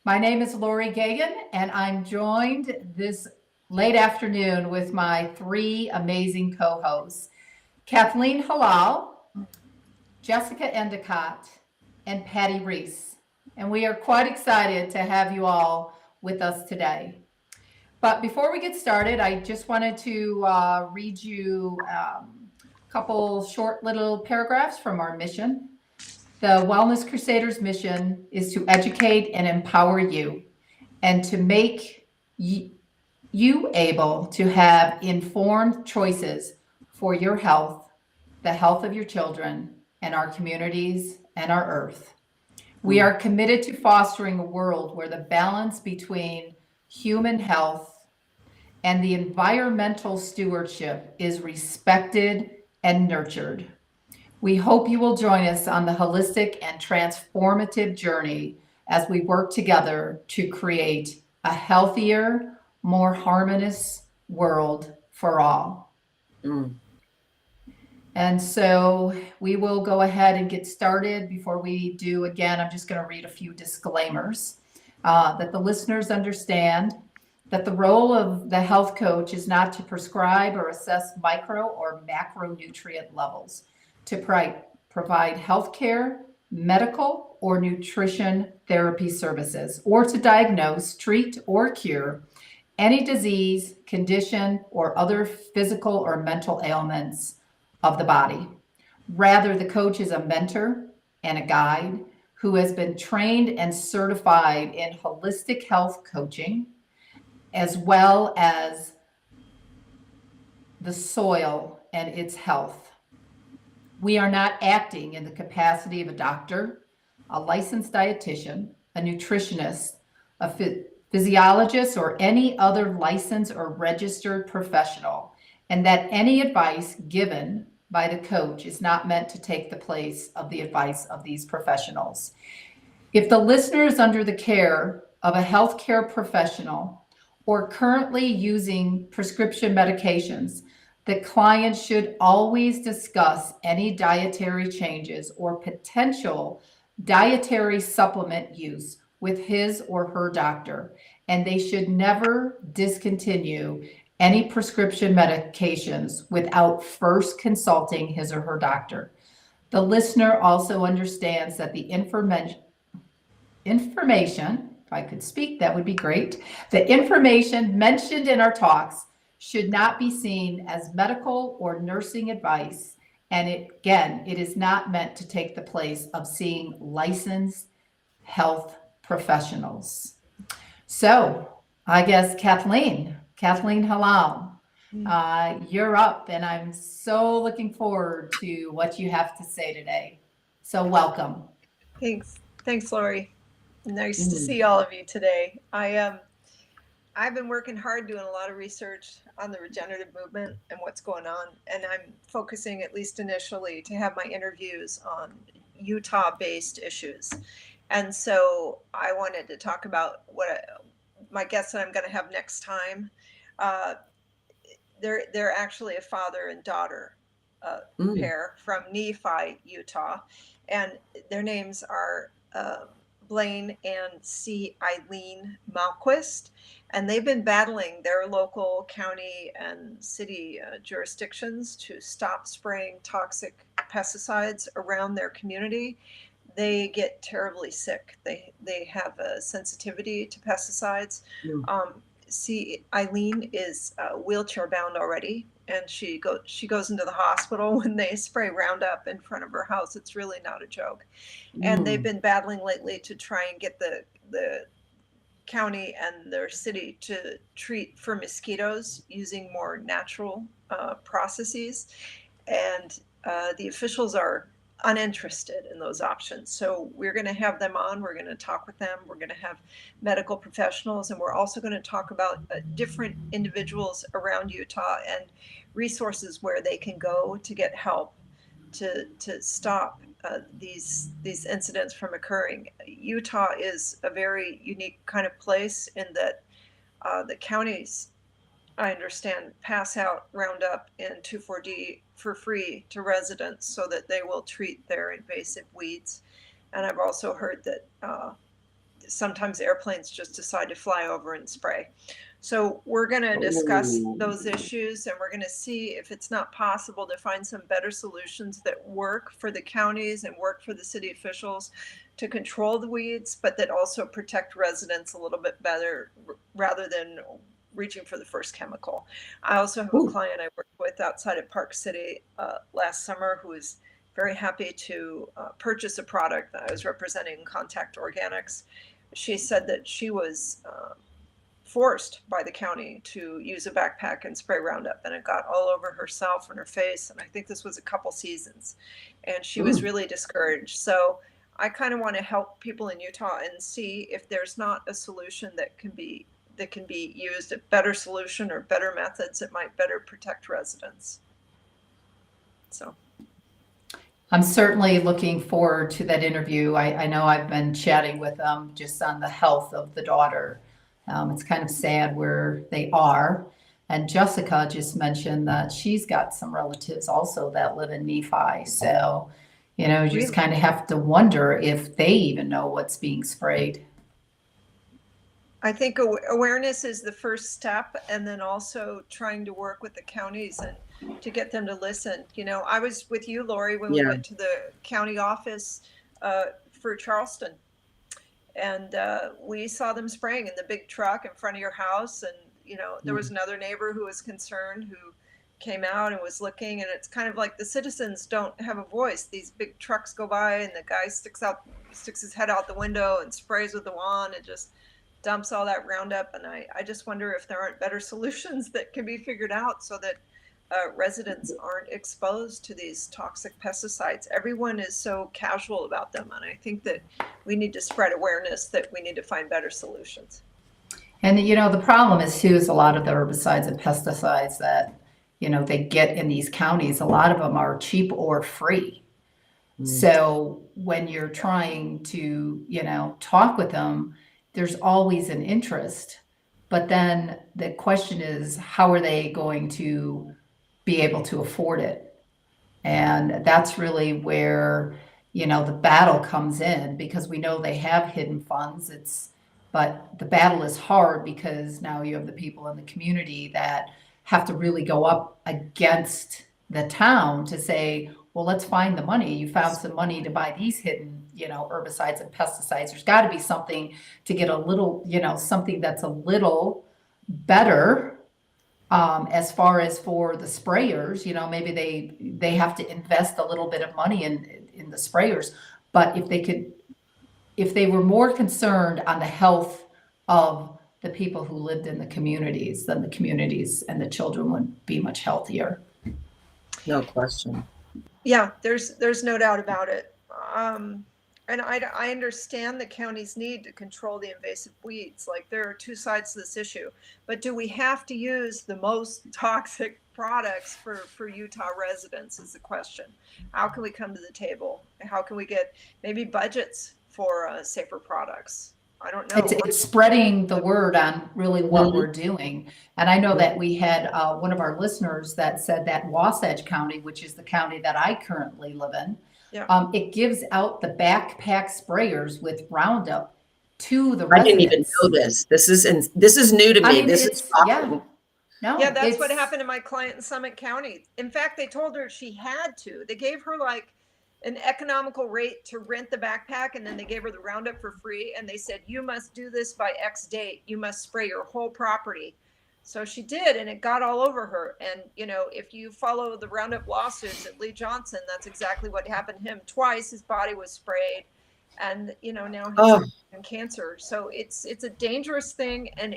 My name is Lori Gagan, and I'm joined this late afternoon with my three amazing co-hosts, Kathleen Halal, Jessica Endicott, and Patty Reese. And we are quite excited to have you all with us today. But before we get started, I just wanted to read you a couple short little paragraphs from our mission. The Wellness Crusaders mission is to educate and empower you and to make you able to have informed choices for your health, the health of your children, and our communities and our earth. We are committed to fostering a world where the balance between human health and the environmental stewardship is respected and nurtured. We hope you will join us on the holistic and transformative journey as we work together to create a healthier, more harmonious world for all. Mm. And so we will go ahead and get started. Before we do, again, I'm just going to read a few disclaimers that the listeners understand that the role of the health coach is not to prescribe or assess micro or macronutrient levels, to provide health care, medical, or nutrition therapy services, or to diagnose, treat, or cure any disease, condition, or other physical or mental ailments of the body. Rather, the coach is a mentor and a guide who has been trained and certified in holistic health coaching, as well as the soil and its health. We are not acting in the capacity of a doctor, a licensed dietitian, a nutritionist, a physiologist, or any other licensed or registered professional, and that any advice given by the coach is not meant to take the place of the advice of these professionals. If the listener is under the care of a healthcare professional or currently using prescription medications, the client should always discuss any dietary changes or potential dietary supplement use with his or her doctor, and they should never discontinue any prescription medications without first consulting his or her doctor. The listener also understands that the information, if I could speak, that would be great. The information mentioned in our talks should not be seen as medical or nursing advice. And it is not meant to take the place of seeing licensed health professionals. So I guess Kathleen Halal, you're up, and I'm so looking forward to what you have to say today. So welcome. Thanks, Lori. Nice to see all of you today. I've been working hard doing a lot of research on the regenerative movement and what's going on, and I'm focusing, at least initially, to have my interviews on Utah-based issues. And so I wanted to talk about my guests that I'm going to have next time. They're actually a father and daughter pair from Nephi, Utah, and their names are Blaine and C. Eileen Malquist, and they've been battling their local county and city jurisdictions to stop spraying toxic pesticides around their community. They get terribly sick. They have a sensitivity to pesticides. See, Eileen is wheelchair bound already, and she goes into the hospital when they spray Roundup in front of her house. It's really not a joke. And they've been battling lately to try and get the county and their city to treat for mosquitoes using more natural processes. And the officials are uninterested in those options. So we're going to have them on. We're going to talk with them. We're going to have medical professionals, and we're also going to talk about different individuals around Utah and resources where they can go to get help to stop these incidents from occurring. Utah is a very unique kind of place in that the counties, I understand, pass out Roundup and 2,4-D for free to residents so that they will treat their invasive weeds. And I've also heard that sometimes airplanes just decide to fly over and spray. So we're going to discuss those issues, and we're going to see if it's not possible to find some better solutions that work for the counties and work for the city officials to control the weeds, but that also protect residents a little bit better rather than reaching for the first chemical. I also have a client I worked with outside of Park City last summer who was very happy to purchase a product that I was representing, Contact Organics. She said that she was forced by the county to use a backpack and spray Roundup, and it got all over herself and her face. And I think this was a couple seasons, and she was really discouraged. So I kind of want to help people in Utah and see if there's not a solution that can be used, a better solution or better methods that might better protect residents. So I'm certainly looking forward to that interview. I know I've been chatting with them just on the health of the daughter. It's kind of sad where they are. And Jessica just mentioned that she's got some relatives also that live in Nephi. So, you know, you just kind of have to wonder if they even know what's being sprayed. I think awareness is the first step, and then also trying to work with the counties and to get them to listen. You know, I was with you, Lori, when we went to the county office for Charleston, and we saw them spraying in the big truck in front of your house. And, you know, there was another neighbor who was concerned who came out and was looking, and it's kind of like the citizens don't have a voice. These big trucks go by and the guy sticks his head out the window and sprays with the wand and just dumps all that Roundup. And I just wonder if there aren't better solutions that can be figured out so that residents aren't exposed to these toxic pesticides. Everyone is so casual about them, and I think that we need to spread awareness that we need to find better solutions. And, you know, the problem is too, is a lot of the herbicides and pesticides that, you know, they get in these counties, a lot of them are cheap or free. So when you're trying to, you know, talk with them, there's always an interest. But then the question is, how are they going to be able to afford it? And that's really where, you know, the battle comes in, because we know they have hidden funds. But the battle is hard because now you have the people in the community that have to really go up against the town to say, well, let's find the money. You found some money to buy these hidden, you know, herbicides and pesticides. There's got to be something to get a little, you know, something that's a little better. As far as for the sprayers, you know, maybe they have to invest a little bit of money in the sprayers. But if they were more concerned on the health of the people who lived in the communities, then the communities and the children would be much healthier. No question. Yeah, there's no doubt about it. And I understand the county's need to control the invasive weeds. Like, there are two sides to this issue. But do we have to use the most toxic products for Utah residents is the question. How can we come to the table? How can we get maybe budgets for safer products? I don't know. It's spreading the word on really what we're doing. And I know that we had one of our listeners that said that Wasatch County, which is the county that I currently live in, it gives out the backpack sprayers with Roundup to the residents. I didn't even know this. This is new to me. I mean, this is shocking. That's what happened to my client in Summit County. In fact, they told her she had to. They gave her like an economical rate to rent the backpack, and then they gave her the Roundup for free, and they said, you must do this by X date. You must spray your whole property. So she did, and it got all over her. And, you know, if you follow the Roundup lawsuits at Lee Johnson, that's exactly what happened to him. Twice his body was sprayed, and, you know, now he's having cancer. So it's a dangerous thing, and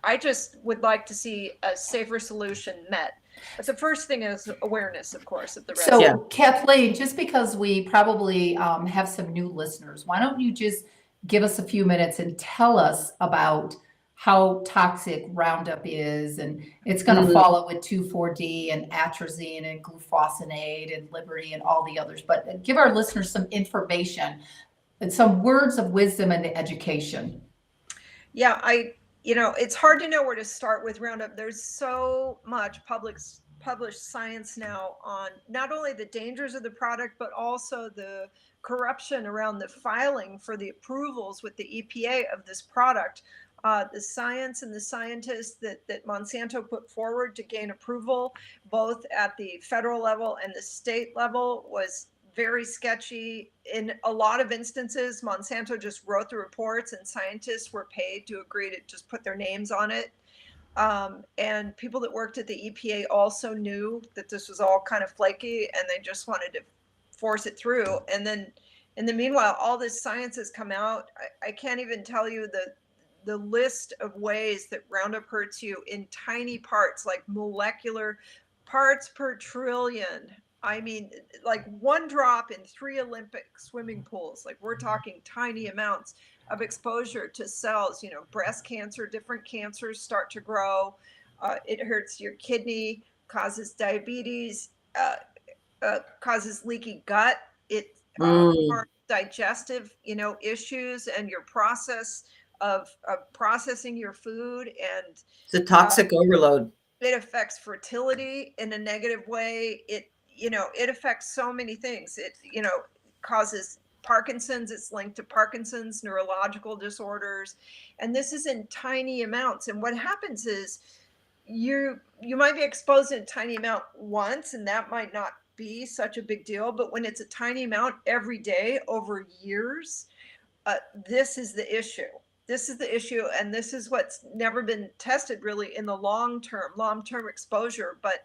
I just would like to see a safer solution met. But the first thing is awareness, of course, of the residents. So, Kathleen, just because we probably have some new listeners, why don't you just give us a few minutes and tell us about how toxic Roundup is? And it's going to follow with 2,4-D and atrazine and glufosinate and Liberty and all the others. But give our listeners some information and some words of wisdom and education. Yeah, you know, it's hard to know where to start with Roundup. There's so much published science now on not only the dangers of the product, but also the corruption around the filing for the approvals with the EPA of this product. The science and the scientists that Monsanto put forward to gain approval, both at the federal level and the state level, was very sketchy. In a lot of instances, Monsanto just wrote the reports and scientists were paid to agree to just put their names on it. And people that worked at the EPA also knew that this was all kind of flaky and they just wanted to force it through. And then in the meanwhile, all this science has come out. I can't even tell you the list of ways that Roundup hurts you in tiny parts, like molecular parts per trillion. I mean, like 1 drop in 3 Olympic swimming pools. Like, we're talking tiny amounts of exposure to cells. You know, breast cancer, different cancers start to grow. It hurts your kidney, causes diabetes, causes leaky gut. It harms digestive, issues and your process of processing your food. And It's a toxic overload. it affects fertility in a negative way. It affects so many things. It, causes Parkinson's. It's linked to Parkinson's, neurological disorders. And this is in tiny amounts. And what happens is you might be exposed in a tiny amount once, and that might not be such a big deal. But when it's a tiny amount every day over years, this is the issue. This is the issue, and this is what's never been tested really in the long-term exposure. But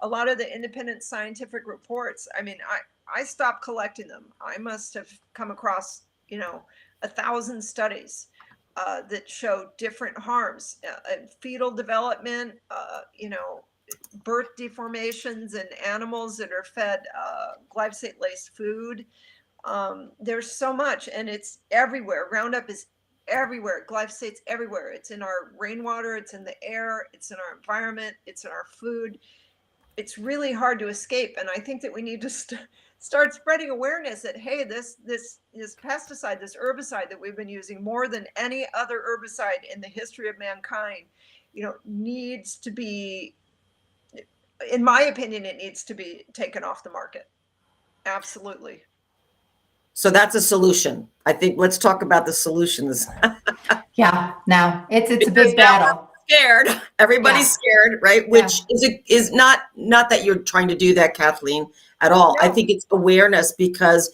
a lot of the independent scientific reports, I mean, I stopped collecting them. I must have come across, 1,000 studies that show different harms, fetal development, birth deformations in animals that are fed glyphosate-laced food. There's so much, and it's everywhere. Roundup is everywhere. Glyphosate's everywhere. It's in our rainwater, it's in the air, it's in our environment, it's in our food. It's really hard to escape. And I think that we need to start spreading awareness that, hey, this pesticide, this herbicide that we've been using more than any other herbicide in the history of mankind, needs to be, in my opinion, it needs to be taken off the market. Absolutely. So that's a solution. I think let's talk about the solutions. Yeah, now it's a big battle. Scared. Everybody's scared, right? Which is not that you're trying to do that, Kathleen, at all. No. I think it's awareness because,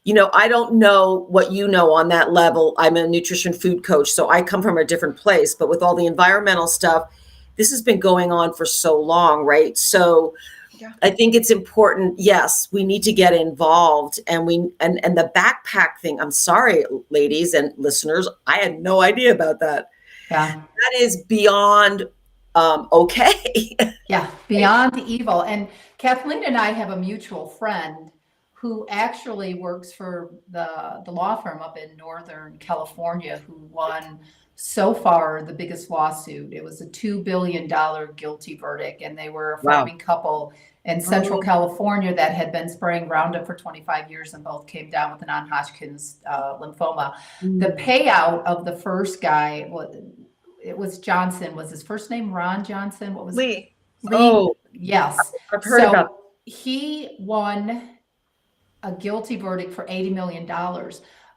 I don't know what you know on that level. I'm a nutrition food coach, so I come from a different place. But with all the environmental stuff, this has been going on for so long, right? So I think it's important. Yes, we need to get involved, and the backpack thing. I'm sorry, ladies and listeners, I had no idea about that. Yeah, that is beyond okay. Yeah, beyond evil. And Kathleen and I have a mutual friend who actually works for the law firm up in Northern California, who won so far the biggest lawsuit. It was a $2 billion guilty verdict, and they were a farming couple in Central California that had been spraying Roundup for 25 years, and both came down with a non-Hodgkin's lymphoma. The payout of the first guy, it was Johnson. Was his first name Ron Johnson? What was Lee? Lee. Oh, yes. I've heard about. He won a guilty verdict for $80 million.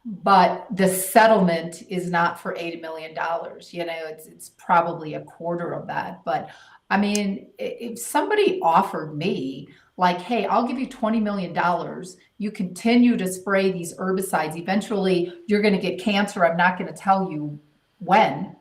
But the settlement is not for $80 million. It's probably a quarter of that. But I mean, if somebody offered me like, hey, I'll give you $20 million, you continue to spray these herbicides, eventually you're going to get cancer. I'm not going to tell you when.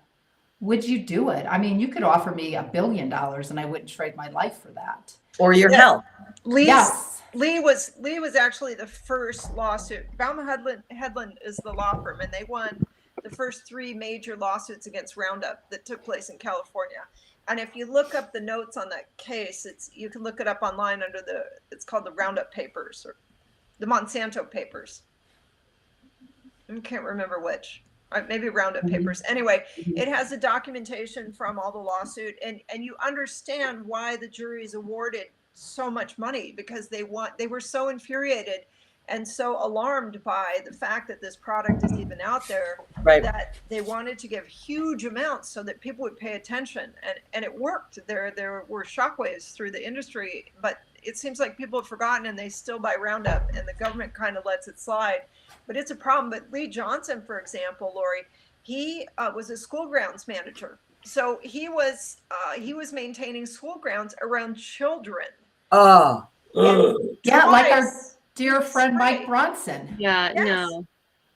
Would you do it? I mean, you could offer me $1 billion and I wouldn't trade my life for that. Or your health. Yes. Lee was actually the first lawsuit. Baum Hedlund is the law firm, and they won the first 3 major lawsuits against Roundup that took place in California. And if you look up the notes on that case, you can look it up online under it's called the Roundup Papers or the Monsanto Papers. I can't remember which. Maybe Roundup Papers. Anyway, it has the documentation from all the lawsuit, and you understand why the jury is awarded so much money, because they were so infuriated and so alarmed by the fact that this product is even out there, that they wanted to give huge amounts so that people would pay attention, and it worked. There were shockwaves through the industry, but it seems like people have forgotten and they still buy Roundup, and the government kind of lets it slide. But it's a problem. But Lee Johnson, for example, Lori, he was a school grounds manager. So he was maintaining school grounds around children. Oh, yeah, like our Twice dear friend Mike spray. Bronson. Yeah, Yes. no.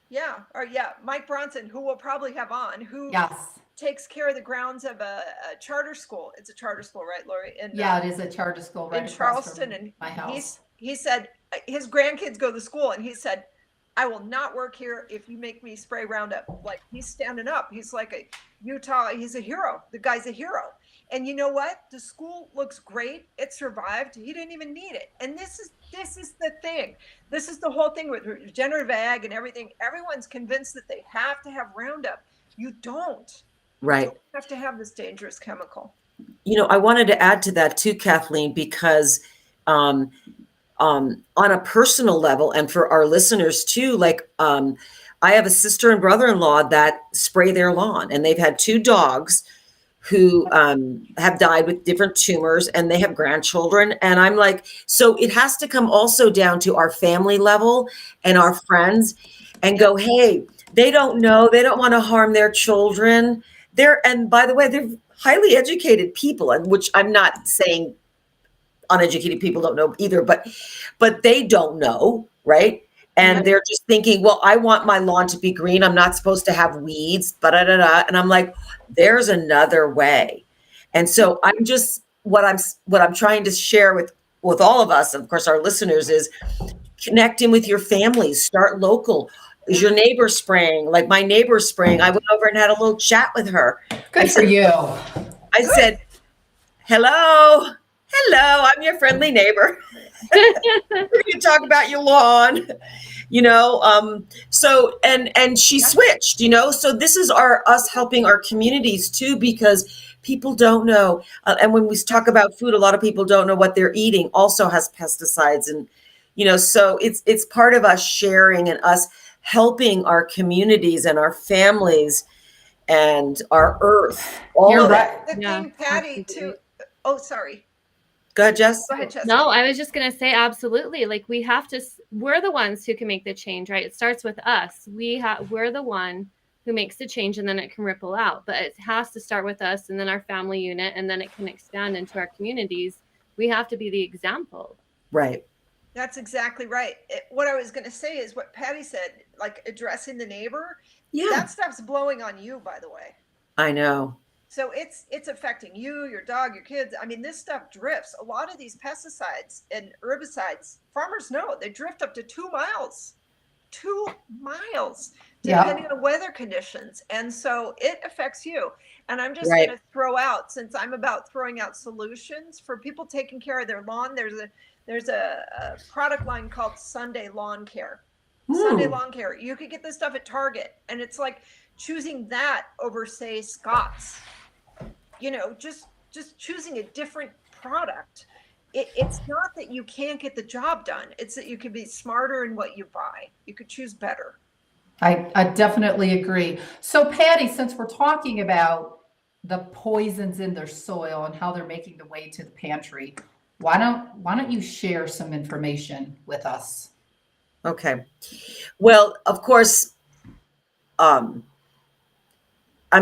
Yeah, or Mike Bronson, who we'll probably have on, who Yes. takes care of the grounds of a charter school. It's a charter school, right, Lori? Yeah, it is a charter school right in across Charleston, from and my house. he said his grandkids go to school, and he said, I will not work here if you make me spray Roundup. Like, he's standing up. He's like a Utah. He's a hero. The guy's a hero. And you know what? The school looks great. It survived. He didn't even need it. And this is the thing. This is the whole thing with regenerative ag and everything. Everyone's convinced that they have to have Roundup. You don't. right. You don't have to have this dangerous chemical. You know, I wanted to add to that too, Kathleen, because on a personal level, and for our listeners too, like I have a sister and brother-in-law that spray their lawn, and they've had 2 dogs who have died with different tumors, and they have grandchildren. And I'm like, so it has to come also down to our family level and our friends, and go, hey, they don't know, they don't want to harm their children. And by the way, they're highly educated people, and which I'm not saying uneducated people don't know either, but they don't know, right? And they're just thinking, well, I want my lawn to be green. I'm not supposed to have weeds, and I'm like, there's another way. And so I'm just, what I'm trying to share with all of us, of course, our listeners, is connecting with your families, start local. Is your neighbor spraying? Like my neighbor's spraying. I went over and had a little chat with her. Good for you. I said, hello, I'm your friendly neighbor. We're going to talk about your lawn, so, and she switched, so this is us helping our communities too, because people don't know. And when we talk about food, a lot of people don't know what they're eating also has pesticides, and, so it's part of us sharing and us helping our communities and our families and our earth. You're of it. right. The Yeah, thing, Patty, absolutely. oh, sorry. Go ahead, Jess. Go ahead, Jessica. No, I was just going to say absolutely. Like we're the ones who can make the change, right? It starts with us. We're the one who makes the change, and then it can ripple out. But it has to start with us, and then our family unit, and then it can expand into our communities. We have to be the example. Right. That's exactly right. What I was going to say is what Patty said, like addressing the neighbor. Yeah. That stuff's blowing on you, by the way. I know. So it's affecting you, your dog, your kids. I mean, this stuff drifts. A lot of these pesticides and herbicides, farmers know they drift up to 2 miles. 2 miles, depending on weather conditions. And so it affects you. And I'm just going to throw out, since I'm about throwing out solutions for people taking care of their lawn, there's a product line called Sunday Lawn Care. Sunday Lawn Care. You could get this stuff at Target, and it's like choosing that over, say, Scott's. Just choosing a different product. It's not that you can't get the job done. It's that you can be smarter in what you buy. You could choose better. I definitely agree. So Patty, since we're talking about the poisons in their soil and how they're making the way to the pantry, why don't you share some information with us? Okay. Well, of course, I'm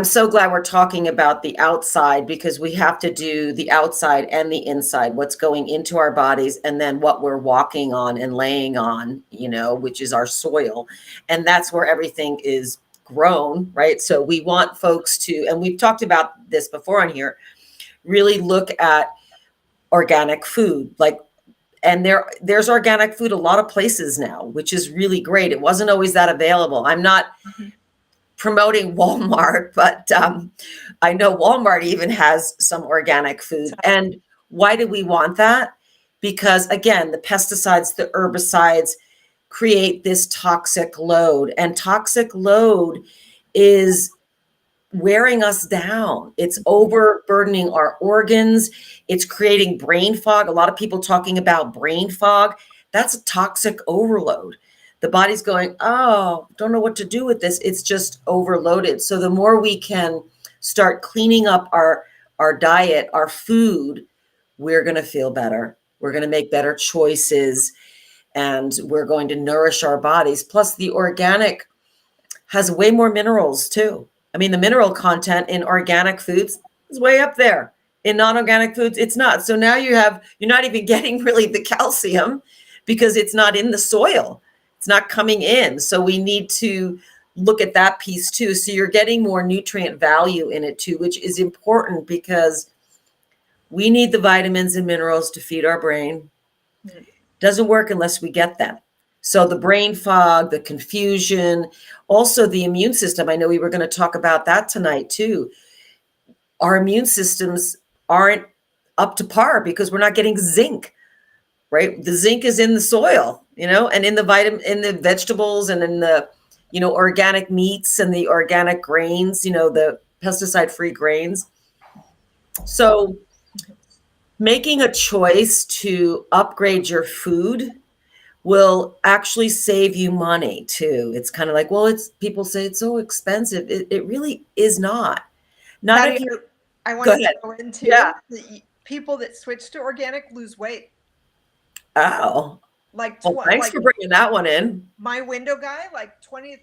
so glad we're talking about the outside, because we have to do the outside and the inside, what's going into our bodies, and then what we're walking on and laying on, which is our soil. And that's where everything is grown, right? So we want folks to, and we've talked about this before on here, really look at organic food, and there's organic food a lot of places now, which is really great. It wasn't always that available. I'm not promoting Walmart, but I know Walmart even has some organic food. And why do we want that? Because again, the pesticides, the herbicides create this toxic load, and toxic load is wearing us down. It's overburdening our organs. It's creating brain fog. A lot of people talking about brain fog. That's a toxic overload. The body's going, oh, don't know what to do with this. It's just overloaded. So the more we can start cleaning up our diet, our food, we're going to feel better. We're going to make better choices, and we're going to nourish our bodies. Plus, the organic has way more minerals too. I mean, the mineral content in organic foods is way up there. In non-organic foods, it's not. So now you're not even getting really the calcium because it's not in the soil. It's not coming in. So we need to look at that piece too. So you're getting more nutrient value in it too, which is important because we need the vitamins and minerals to feed our brain. Doesn't work unless we get them. So the brain fog, the confusion, also the immune system. I know we were going to talk about that tonight too. Our immune systems aren't up to par because we're not getting zinc, right? The zinc is in the soil, and in the vegetables and in the, organic meats and the organic grains, the pesticide-free grains. So making a choice to upgrade your food will actually save you money too. It's kind of like, well, people say it's so expensive. It really is not. Not Patty, if you're. I Go wanted to ahead. go into Yeah. the people that switch to organic lose weight. Oh, Like, well, thanks for bringing that one in. my window guy, like 20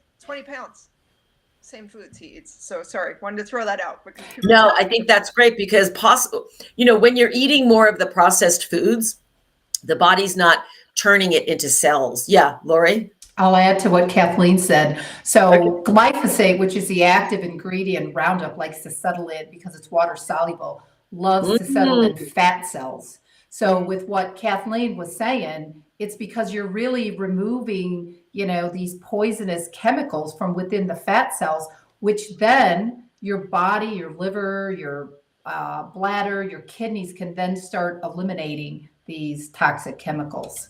pounds. Same foods he eats. So sorry, wanted to throw that out. Because No, I think that's great because when you're eating more of the processed foods, the body's not turning it into cells. Yeah, Lori? I'll add to what Kathleen said. So glyphosate, which is the active ingredient, Roundup likes to settle in because it's water soluble, loves to settle in fat cells. So with what Kathleen was saying, it's because you're really removing, these poisonous chemicals from within the fat cells, which then your body, your liver, your bladder, your kidneys can then start eliminating these toxic chemicals.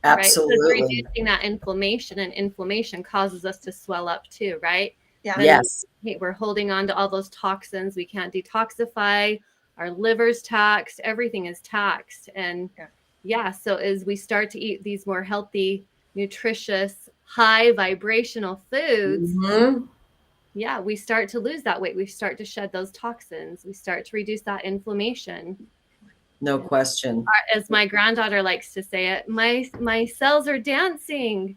Absolutely. Right? So it's reducing that inflammation, and inflammation causes us to swell up too, right? Yeah. And yes. We're holding on to all those toxins. We can't detoxify. Our liver's taxed. Everything is taxed. And so as we start to eat these more healthy, nutritious, high vibrational foods, we start to lose that weight. We start to shed those toxins. We start to reduce that inflammation. No question. As my granddaughter likes to say it, my cells are dancing.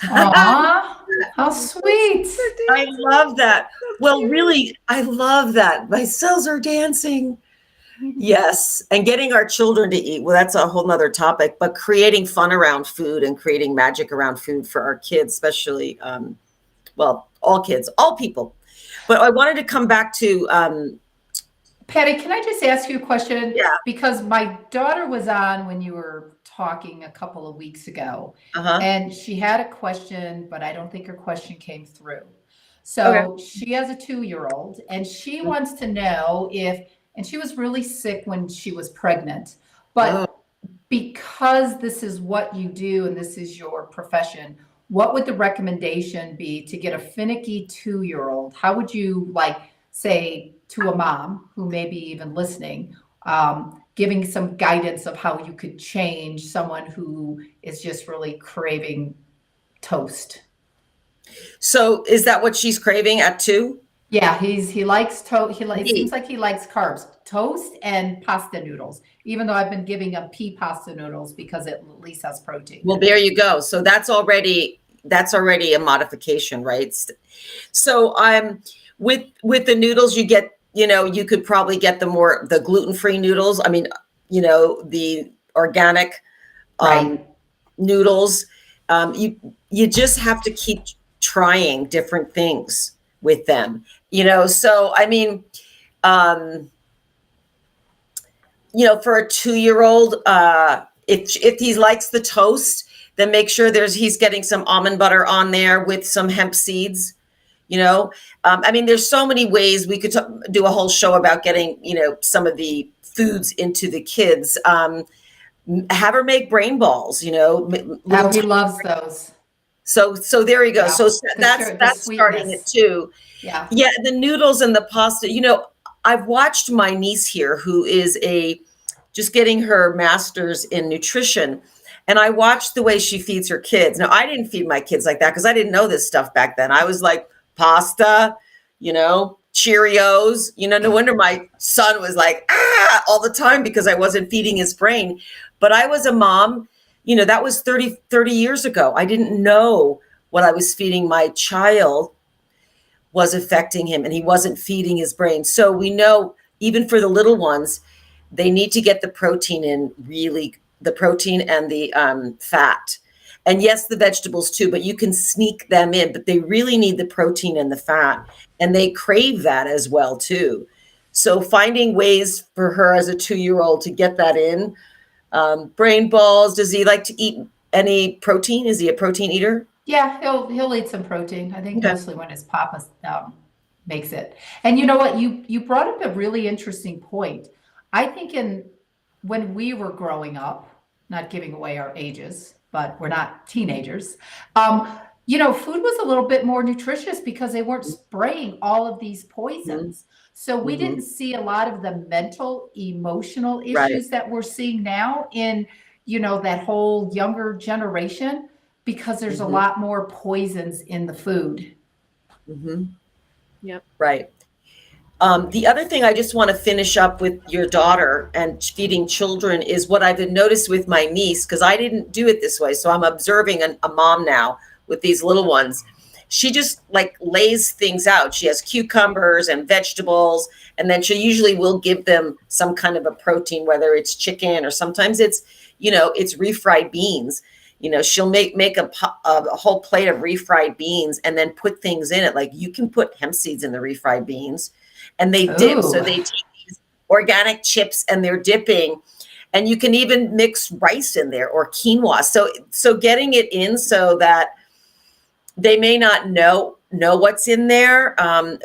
Aw, how sweet. I love that. Well, really, I love that. My cells are dancing. Yes. And getting our children to eat. Well, that's a whole nother topic, but creating fun around food and creating magic around food for our kids, especially, all kids, all people. But I wanted to come back to, Patty, can I just ask you a question? Yeah. Because my daughter was on when you were talking a couple of weeks ago, and she had a question, but I don't think her question came through. So she has a 2-year-old, and she wants to know and she was really sick when she was pregnant, but because this is what you do and this is your profession, what would the recommendation be to get a finicky 2-year-old? How would you say to a mom who may be even listening, giving some guidance of how you could change someone who is just really craving toast? So is that what she's craving at 2? Yeah, he likes toast. It seems like he likes carbs, toast and pasta noodles, even though I've been giving him pea pasta noodles because it at least has protein. Well, there you go. So that's already a modification, right? So with the noodles you get, you could probably get the gluten-free noodles. I mean, the organic noodles. You just have to keep trying different things with them, So, I mean, for a 2-year-old, if he likes the toast, then make sure he's getting some almond butter on there with some hemp seeds. I mean, there's so many ways we could do a whole show about getting, some of the foods into the kids. Have her make brain balls, He loves those. So there you go. Yeah, so that's starting it too. Yeah. Yeah. The noodles and the pasta, I've watched my niece here who is just getting her master's in nutrition. And I watched the way she feeds her kids. Now, I didn't feed my kids like that because I didn't know this stuff back then. I was like, pasta, Cheerios, no wonder my son was like, that all the time because I wasn't feeding his brain. But I was a mom, that was 30 years ago. I didn't know what I was feeding my child was affecting him, and he wasn't feeding his brain. So we know even for the little ones, they need to get the protein in, really, the protein and the fat. And yes, the vegetables too, but you can sneak them in, but they really need the protein and the fat, and they crave that as well too. So finding ways for her as a 2-year-old to get that in. Brain balls, does he like to eat any protein? Is he a protein eater? Yeah, he'll eat some protein. I think Okay. mostly when his papa makes it. And you know what? You brought up a really interesting point. I think when we were growing up, not giving away our ages, but we're not teenagers. Food was a little bit more nutritious because they weren't spraying all of these poisons. So we didn't see a lot of the mental, emotional issues Right. that we're seeing now in, that whole younger generation, because there's a lot more poisons in the food. Yep. Right. The other thing I just want to finish up with your daughter and feeding children is what I've noticed with my niece, because I didn't do it this way. So I'm observing a mom now with these little ones. She just like lays things out. She has cucumbers and vegetables, and then she usually will give them some kind of a protein, whether it's chicken or sometimes it's, it's refried beans. She'll make a whole plate of refried beans and then put things in it. Like you can put hemp seeds in the refried beans, and they dip. Ooh. So they take these organic chips and they're dipping, and you can even mix rice in there or quinoa. So getting it in so that they may not know what's in there,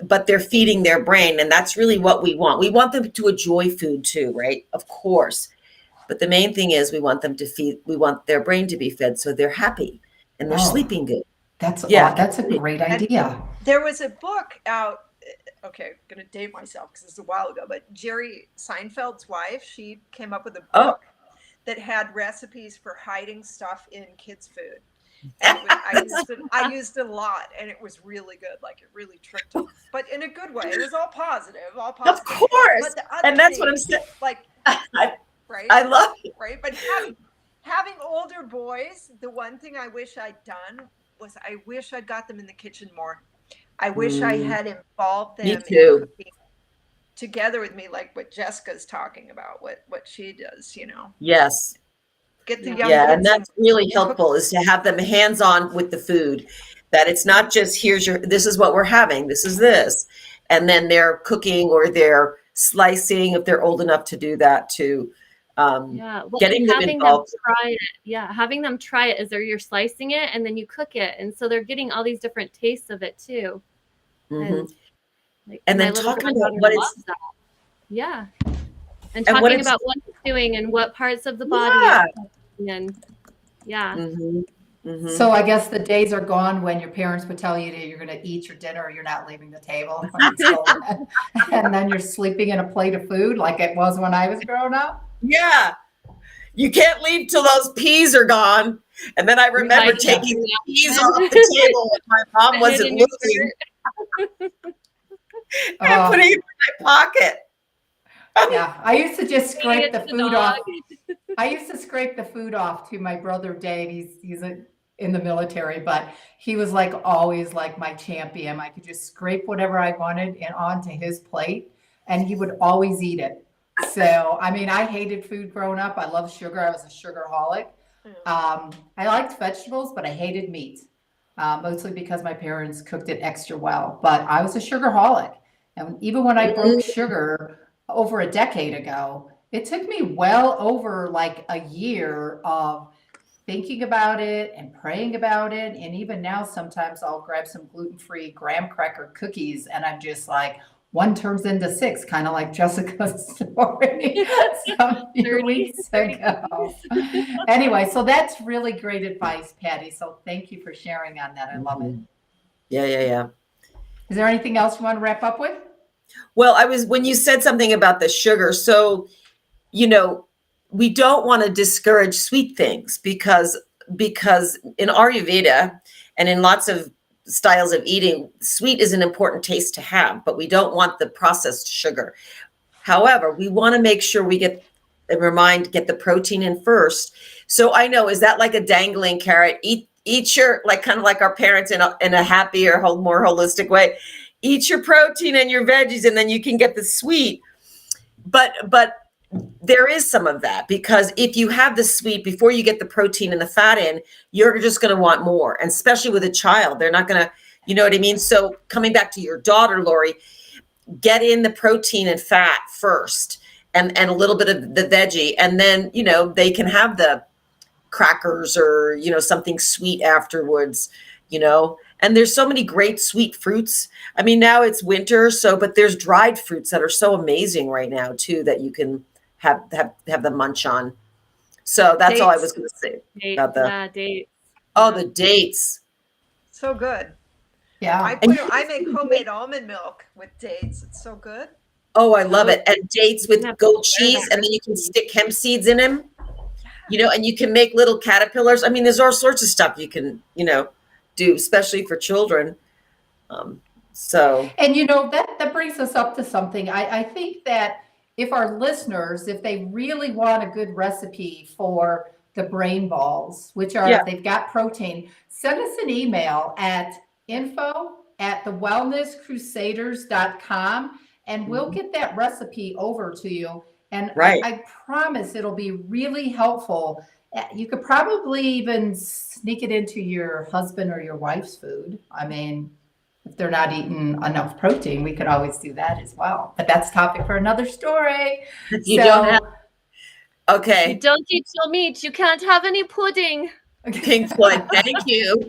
but they're feeding their brain, and that's really what we want. We want them to enjoy food too, right? Of course. But the main thing is we want their brain to be fed so they're happy and they're sleeping good. That's a great And idea. there was a book out. Okay, I'm going to date myself because it's a while ago, but Jerry Seinfeld's wife, she came up with a book that had recipes for hiding stuff in kids' food. And I used it a lot, and it was really good. Like it really tricked them, but in a good way. It was all positive. Of course, and that's what I'm saying. Like, right? I love it. Right, but having older boys, the one thing I wish I'd done was I wish I'd got them in the kitchen more. I wish I had involved them Me too. in cooking together with me, like what Jessica's talking about, what she does. Yes. Get the young Yeah, and kids that's really helpful is to have them hands-on with the food, that it's not just this is what we're having, this is this, and then they're cooking or they're slicing if they're old enough to do that too. Getting them involved. Having them try it as you're slicing it and then you cook it, and so they're getting all these different tastes of it too. And my then little talking about granddaughter what loves it's that. Yeah. And And what talking it's- about what it's doing and what parts of the body it's touching, and So I guess the days are gone when your parents would tell you that you're going to eat your dinner or you're not leaving the table. And then you're sleeping in a plate of food like it was when I was growing up. Yeah. You can't leave till those peas are gone. And then I remember Right. taking the peas off the table when my mom wasn't looking and putting it in my pocket. Yeah, I used to just scrape the It's food dog. off. I used to scrape the food off to my brother Dave. He's in the military, but he was like always like my champion. I could just scrape whatever I wanted and onto his plate, and he would always eat it. So, I mean, I hated food growing up. I loved sugar. I was a sugarholic. I liked vegetables, but I hated meat, mostly because my parents cooked it extra well. But I was a sugarholic. And even when I broke sugar over a decade ago, it took me well over like a year of thinking about it and praying about it. And even now, sometimes I'll grab some gluten-free graham cracker cookies and I'm just like, one turns into six, kind of like Jessica's story some few weeks ago. Anyway, so that's really great advice, Patty. So thank you for sharing on that. I love it. Yeah. Is there anything else you want to wrap up with? Well, when you said something about the sugar, so, we don't want to discourage sweet things because in Ayurveda and in lots of styles of eating, sweet is an important taste to have, but we don't want the processed sugar. However, we want to make sure we get the protein in first. So I know, is that like a dangling carrot? Eat your, like, kind of like our parents in a happier, more holistic way. Eat your protein and your veggies, and then you can get the sweet. But there is some of that, because if you have the sweet before you get the protein and the fat in, you're just going to want more. And especially with a child, they're not going to, you know what I mean? So coming back to your daughter, Lori, get in the protein and fat first, and a little bit of the veggie. And then, you know, they can have the crackers or, you know, something sweet afterwards, you know. And there's so many great sweet fruits. I mean, now it's winter, but there's dried fruits that are so amazing right now too, that you can have the munch on. So that's all I was going to say about the dates. Oh, the dates. So good. Yeah. I make homemade almond milk with dates. It's so good. Oh, I love it. And dates with goat cheese, and then you can stick hemp seeds in them, you know, and you can make little caterpillars. I mean, there's all sorts of stuff you can, you know, do, especially for children. And, you know, that brings us up to something. I think that if our listeners, if they really want a good recipe for the brain balls, which are, if they've got protein, send us an email at info@thewellnesscrusaders.com, and we'll get that recipe over to you. And I promise it'll be really helpful. You could probably even sneak it into your husband or your wife's food. I mean, if they're not eating enough protein, we could always do that as well. But that's a topic for another story. Okay. You don't eat your meat, you can't have any pudding. Pink Floyd, thank you.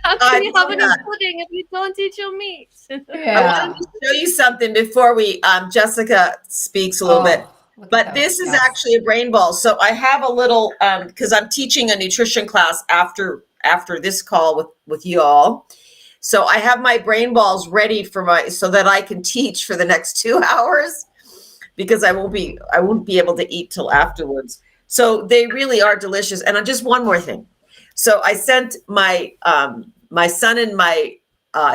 How can you have any pudding if you don't eat your meat? I wanted to show you something before we Jessica speaks a little bit. But this is actually a brain ball. So I have a little, because I'm teaching a nutrition class after this call with you all. So I have my brain balls ready so that I can teach for the next 2 hours, because I won't be able to eat till afterwards. So they really are delicious. And just one more thing. So I sent my son and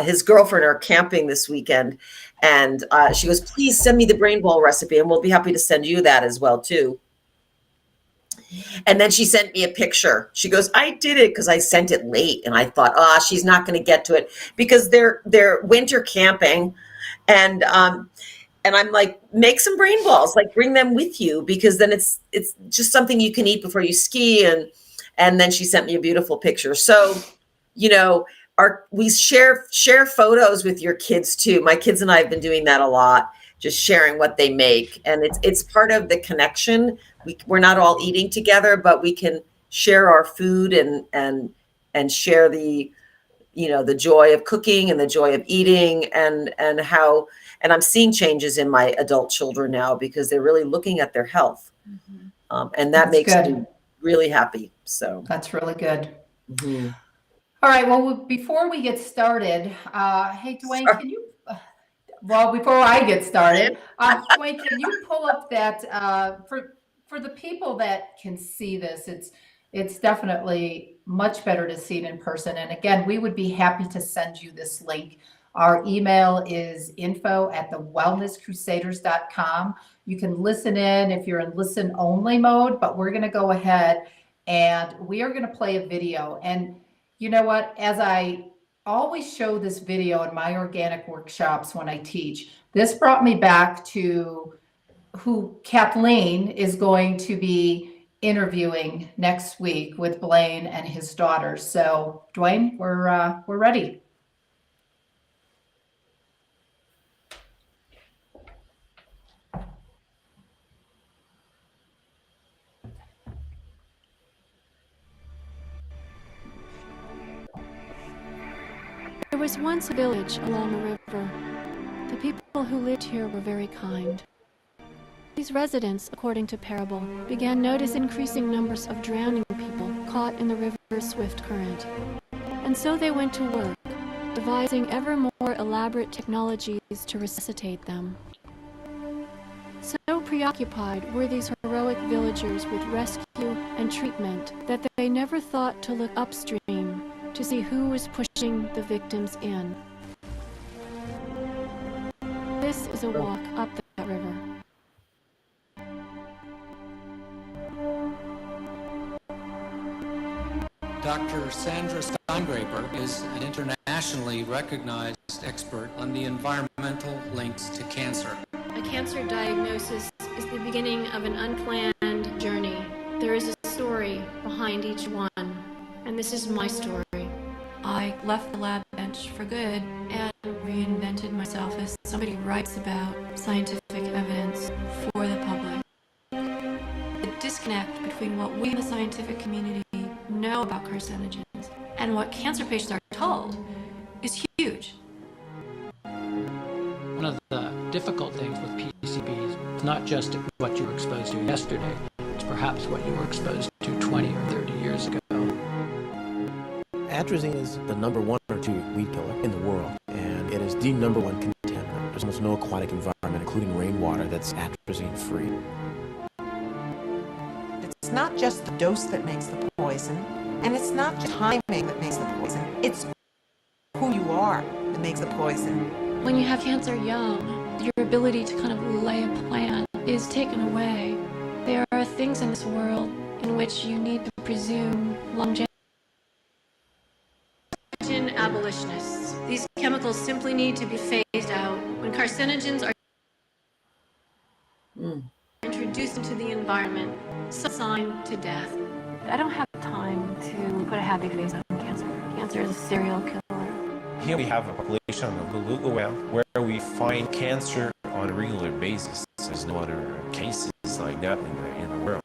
his girlfriend are camping this weekend, and she goes, please send me the brain ball recipe, and we'll be happy to send you that as well too. And then she sent me a picture. She goes, I did it because I sent it late, and I thought, she's not going to get to it, because they're winter camping, and I'm like, make some brain balls, like bring them with you, because then it's just something you can eat before you ski. And then she sent me a beautiful picture. So, you know, we share photos with your kids too. My kids and I have been doing that a lot, just sharing what they make. And it's part of the connection. We're not all eating together, but we can share our food and share the, you know, the joy of cooking and the joy of eating, and I'm seeing changes in my adult children now, because they're really looking at their health. And that makes me really happy. So that's really good. Mm-hmm. All right. Well, before we get started, hey, Dwayne, can you, before I get started, Dwayne, can you pull up that, for the people that can see this, it's definitely much better to see it in person. And again, we would be happy to send you this link. Our email is info@thewellnesscrusaders.com. You can listen in if you're in listen only mode, but we're going to go ahead and we are going to play a video. And you know what, as I always show this video in my organic workshops when I teach, this brought me back to who Kathleen is going to be interviewing next week with Blaine and his daughter. So Dwayne, we're ready. There was once a village along a river. The people who lived here were very kind. These residents, according to parable, began notice increasing numbers of drowning people caught in the river's swift current. And so they went to work, devising ever more elaborate technologies to resuscitate them. So preoccupied were these heroic villagers with rescue and treatment that they never thought to look upstream to see who was pushing the victims in. This is a walk up that river. Dr. Sandra Steingraber is an internationally recognized expert on the environmental links to cancer. A cancer diagnosis is the beginning of an unplanned journey. There is a story behind each one, and this is my story. I left the lab bench for good and reinvented myself as somebody who writes about scientific evidence for the public. The disconnect between what we in the scientific community know about carcinogens and what cancer patients are told is huge. One of the difficult things with PCBs is not just what you were exposed to yesterday, it's perhaps what you were exposed to 20 or 30 years ago. Atrazine is the number 1 or 2 weed killer in the world, and it is the number 1 contender. There's almost no aquatic environment, including rainwater, that's atrazine free. It's not just the dose that makes the poison, and it's not just timing that makes the poison. It's who you are that makes the poison. When you have cancer young, your ability to kind of lay a plan is taken away. There are things in this world in which you need to presume longevity. Abolitionists. These chemicals simply need to be phased out. When carcinogens are introduced into the environment, it's a sign to death. I don't have time to put a happy face on cancer. Cancer is a serial killer. Here we have a population of beluga whale where we find cancer on a regular basis. There's no other cases like that in the world.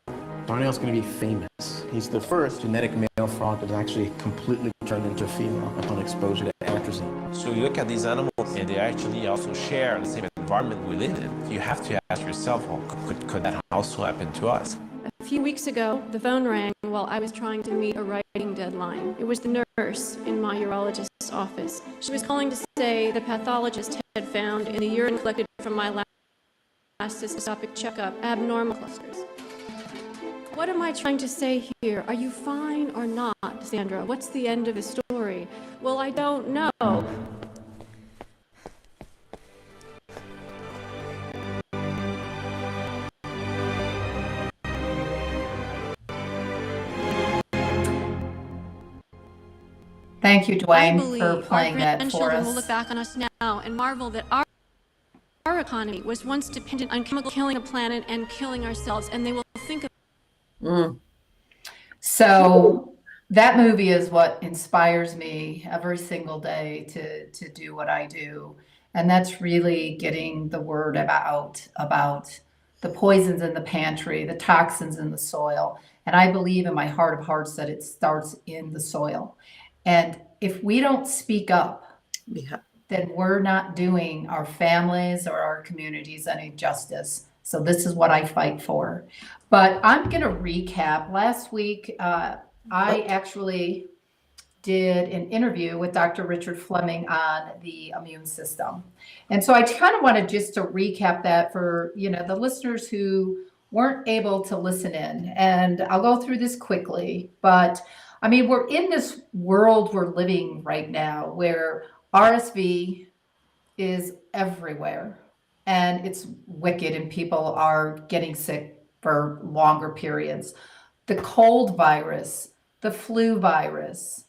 Darnell's going to be famous. He's the first genetic male frog that's actually completely turned into a female upon exposure to atrazine. So you look at these animals and they actually also share the same environment we live in. You have to ask yourself, well, could that also happen to us? A few weeks ago, the phone rang while I was trying to meet a writing deadline. It was the nurse in my urologist's office. She was calling to say the pathologist had found in the urine collected from my last cystoscopic checkup abnormal clusters. What am I trying to say here? Are you fine or not, Sandra? What's the end of the story? Well, I don't know. Thank you, I Dwayne, believe for playing our that for grandchildren will us. look back on us now and marvel that our economy was once dependent on chemical killing a planet and killing ourselves, and they will think of So that movie is what inspires me every single day to do what I do. And that's really getting the word about the poisons in the pantry, the toxins in the soil. And I believe in my heart of hearts that it starts in the soil. And if we don't speak up, then we're not doing our families or our communities any justice. So this is what I fight for. But I'm going to recap. Last week, I actually did an interview with Dr. Richard Fleming on the immune system. And so I kind of wanted just to recap that for, the listeners who weren't able to listen in. And I'll go through this quickly. But I mean, we're in this world we're living right now where RSV is everywhere. And it's wicked, and people are getting sick for longer periods. The cold virus, the flu virus,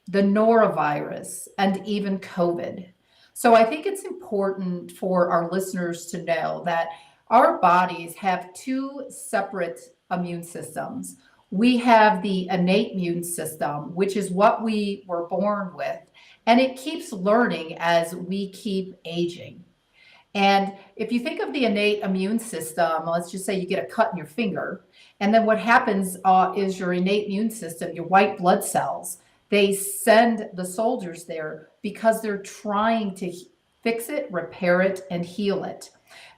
the norovirus, and even COVID. So I think it's important for our listeners to know that our bodies have 2 separate immune systems. We have the innate immune system, which is what we were born with, and it keeps learning as we keep aging. And if you think of the innate immune system, let's just say you get a cut in your finger, and then what happens is your innate immune system, your white blood cells, they send the soldiers there because they're trying to fix it, repair it, and heal it.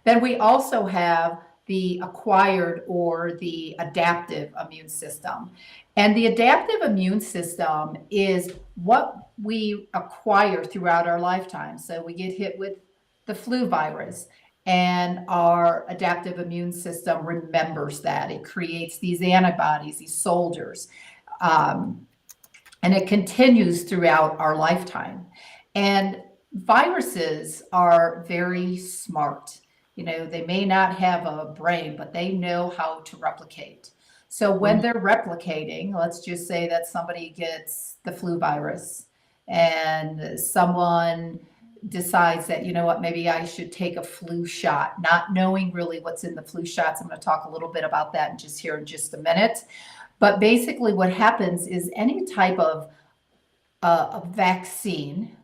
Then we also have the acquired or the adaptive immune system. And the adaptive immune system is what we acquire throughout our lifetime. So we get hit with the flu virus, and our adaptive immune system remembers that. It creates these antibodies, these soldiers, and it continues throughout our lifetime. And viruses are very smart. They may not have a brain, but they know how to replicate. So when they're replicating, let's just say that somebody gets the flu virus and someone decides that, you know what, maybe I should take a flu shot, not knowing really what's in the flu shots. I'm going to talk a little bit about that in just a minute. But basically what happens is any type of a vaccine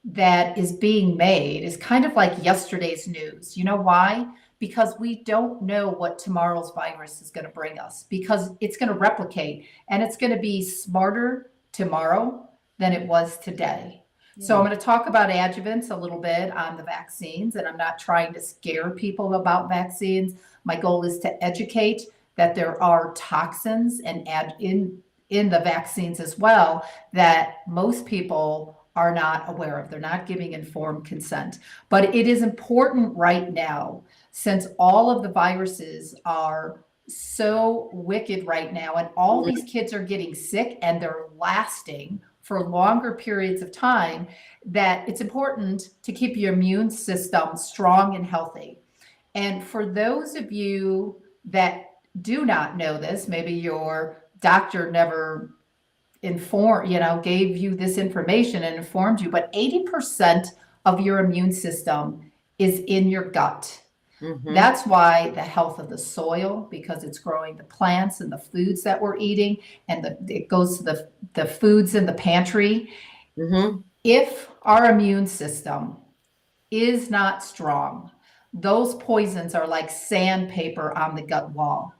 that is being made is kind of like yesterday's news. You know why? Because we don't know what tomorrow's virus is going to bring us, because it's going to replicate and it's going to be smarter tomorrow than it was today. So I'm going to talk about adjuvants a little bit on the vaccines, and I'm not trying to scare people about vaccines. My goal is to educate that there are toxins and in the vaccines as well that most people are not aware of. They're not giving informed consent. But it is important right now, since all of the viruses are so wicked right now, and all these kids are getting sick and they're lasting for longer periods of time, that it's important to keep your immune system strong and healthy. And for those of you that do not know this, maybe your doctor never gave you this information and informed you, but 80% of your immune system is in your gut. That's why the health of the soil, because it's growing the plants and the foods that we're eating, and it goes to the foods in the pantry. If our immune system is not strong, those poisons are like sandpaper on the gut wall.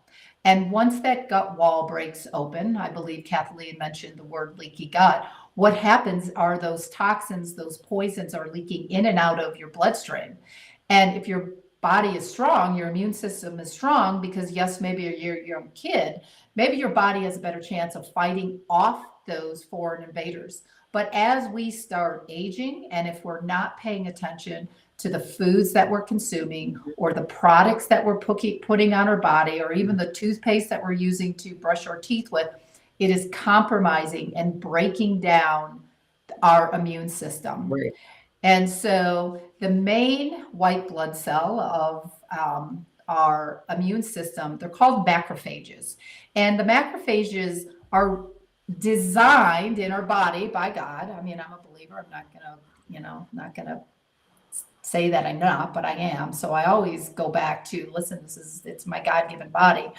And once that gut wall breaks open, I believe Kathleen mentioned the word leaky gut, what happens are those toxins, those poisons are leaking in and out of your bloodstream. And if your body is strong, your immune system is strong, because yes, maybe you're a young kid, maybe your body has a better chance of fighting off those foreign invaders. But as we start aging, and if we're not paying attention to the foods that we're consuming, or the products that we're putting on our body, or even the toothpaste that we're using to brush our teeth with, it is compromising and breaking down our immune system. Right. And so the main white blood cell of our immune system, they're called macrophages. And the macrophages are designed in our body by God. I mean, I'm a believer. I'm not going to say that I'm not, but I am. So I always go back to, listen, it's my God-given body.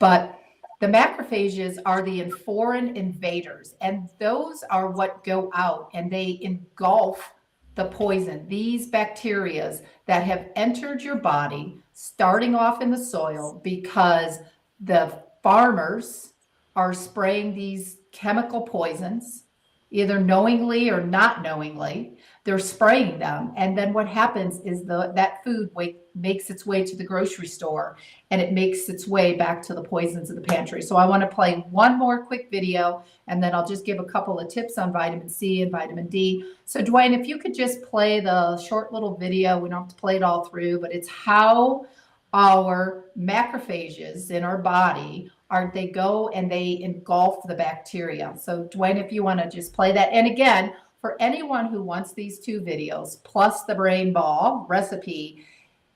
But the macrophages are the foreign invaders, and those are what go out and they engulf the poison, these bacteria that have entered your body, starting off in the soil, because the farmers are spraying these chemical poisons, either knowingly or not knowingly. They're spraying them. And then what happens is that food makes its way to the grocery store, and it makes its way back to the poisons in the pantry. So I want to play one more quick video, and then I'll just give a couple of tips on vitamin C and vitamin D. So Dwayne, if you could just play the short little video, we don't have to play it all through, but it's how our macrophages in our body they go and they engulf the bacteria. So Dwayne, if you want to just play that. And again, for anyone who wants these two videos plus the brain ball recipe,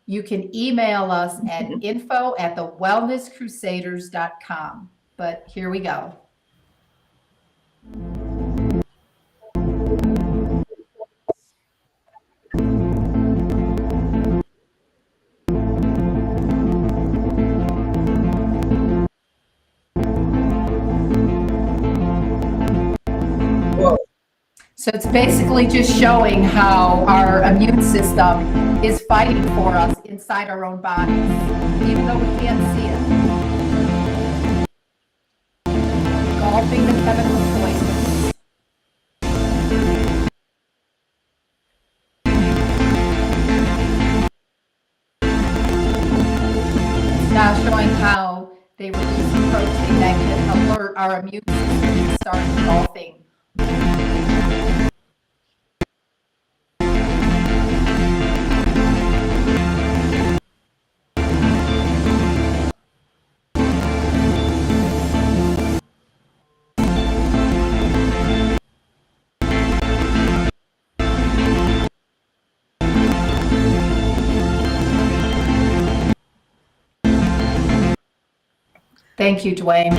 you can email us at info@thewellnesscrusaders.com. But here we go. So it's basically just showing how our immune system is fighting for us inside our own bodies, even though we can't see it. Engulfing the chemical poisons. It's now showing how they release a protein that can alert our immune system to start engulfing. Thank you, Dwayne.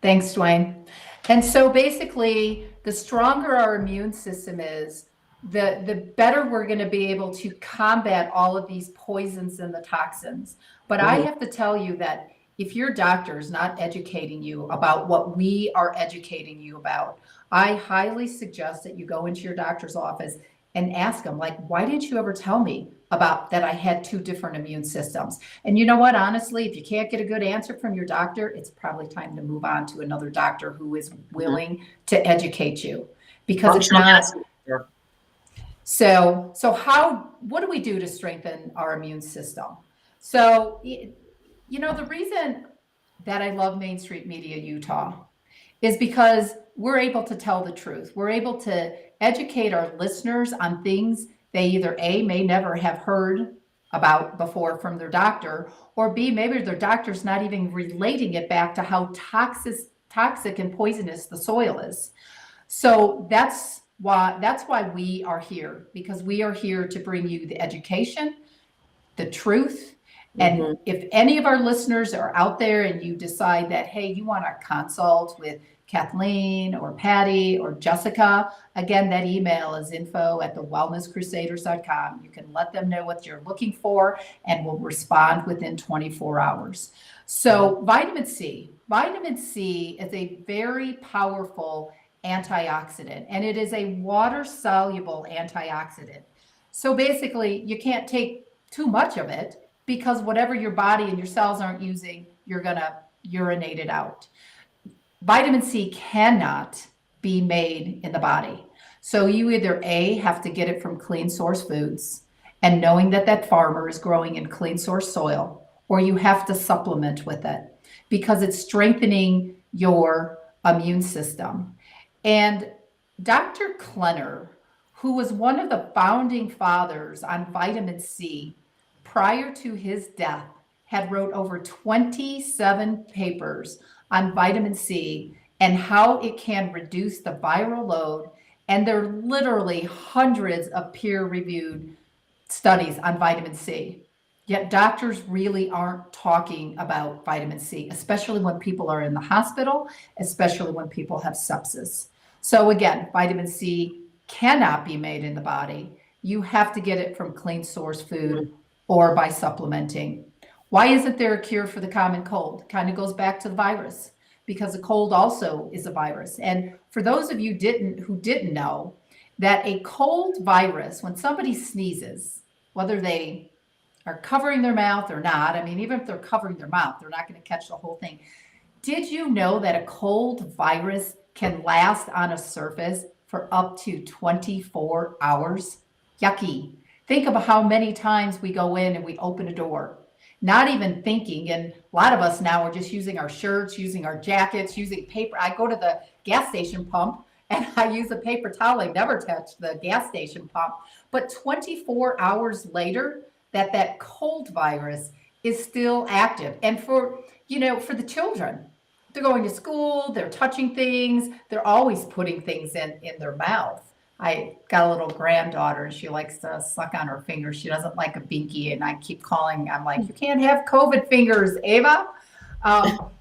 Thanks, Dwayne. And so basically, the stronger our immune system is, the better we're going to be able to combat all of these poisons and the toxins. But I have to tell you that if your doctor is not educating you about what we are educating you about, I highly suggest that you go into your doctor's office and ask them, like, why didn't you ever tell me about that I had two different immune systems? And you know what, honestly, if you can't get a good answer from your doctor, it's probably time to move on to another doctor who is willing to educate you, because it's not. So what do we do to strengthen our immune system? So, the reason that I love Main Street Media Utah is because we're able to tell the truth. We're able to educate our listeners on things they either A, may never have heard about before from their doctor, or B, maybe their doctor's not even relating it back to how toxic and poisonous the soil is. So that's why we are here, because we are here to bring you the education, the truth. And if any of our listeners are out there and you decide that, hey, you want to consult with Kathleen or Patty or Jessica, again, that email is info@thewellnesscrusaders.com. You can let them know what you're looking for and we'll respond within 24 hours. So vitamin C is a very powerful antioxidant, and it is a water-soluble antioxidant. So basically, you can't take too much of it, because whatever your body and your cells aren't using, you're going to urinate it out. Vitamin C cannot be made in the body. So you either A, have to get it from clean source foods, and knowing that that farmer is growing in clean source soil, or you have to supplement with it because it's strengthening your immune system. And Dr. Klenner, who was one of the founding fathers on vitamin C, prior to his death, had wrote over 27 papers on vitamin C and how it can reduce the viral load. And there are literally hundreds of peer-reviewed studies on vitamin C. Yet doctors really aren't talking about vitamin C, especially when people are in the hospital, especially when people have sepsis. So again, vitamin C cannot be made in the body. You have to get it from clean source food or by supplementing. Why isn't there a cure for the common cold? Kind of goes back to the virus, because a cold also is a virus. And for those of you who didn't know, that a cold virus, when somebody sneezes, whether they are covering their mouth or not, I mean, even if they're covering their mouth, they're not going to catch the whole thing. Did you know that a cold virus can last on a surface for up to 24 hours? Yucky. Think about how many times we go in and we open a door, not even thinking. And a lot of us now are just using our shirts, using our jackets, using paper. I go to the gas station pump and I use a paper towel. I never touch the gas station pump. But 24 hours later, that cold virus is still active. And for the children, they're going to school, they're touching things, they're always putting things in their mouth. I got a little granddaughter and she likes to suck on her fingers. She doesn't like a binky, and I keep calling. I'm like, you can't have COVID fingers, Ava.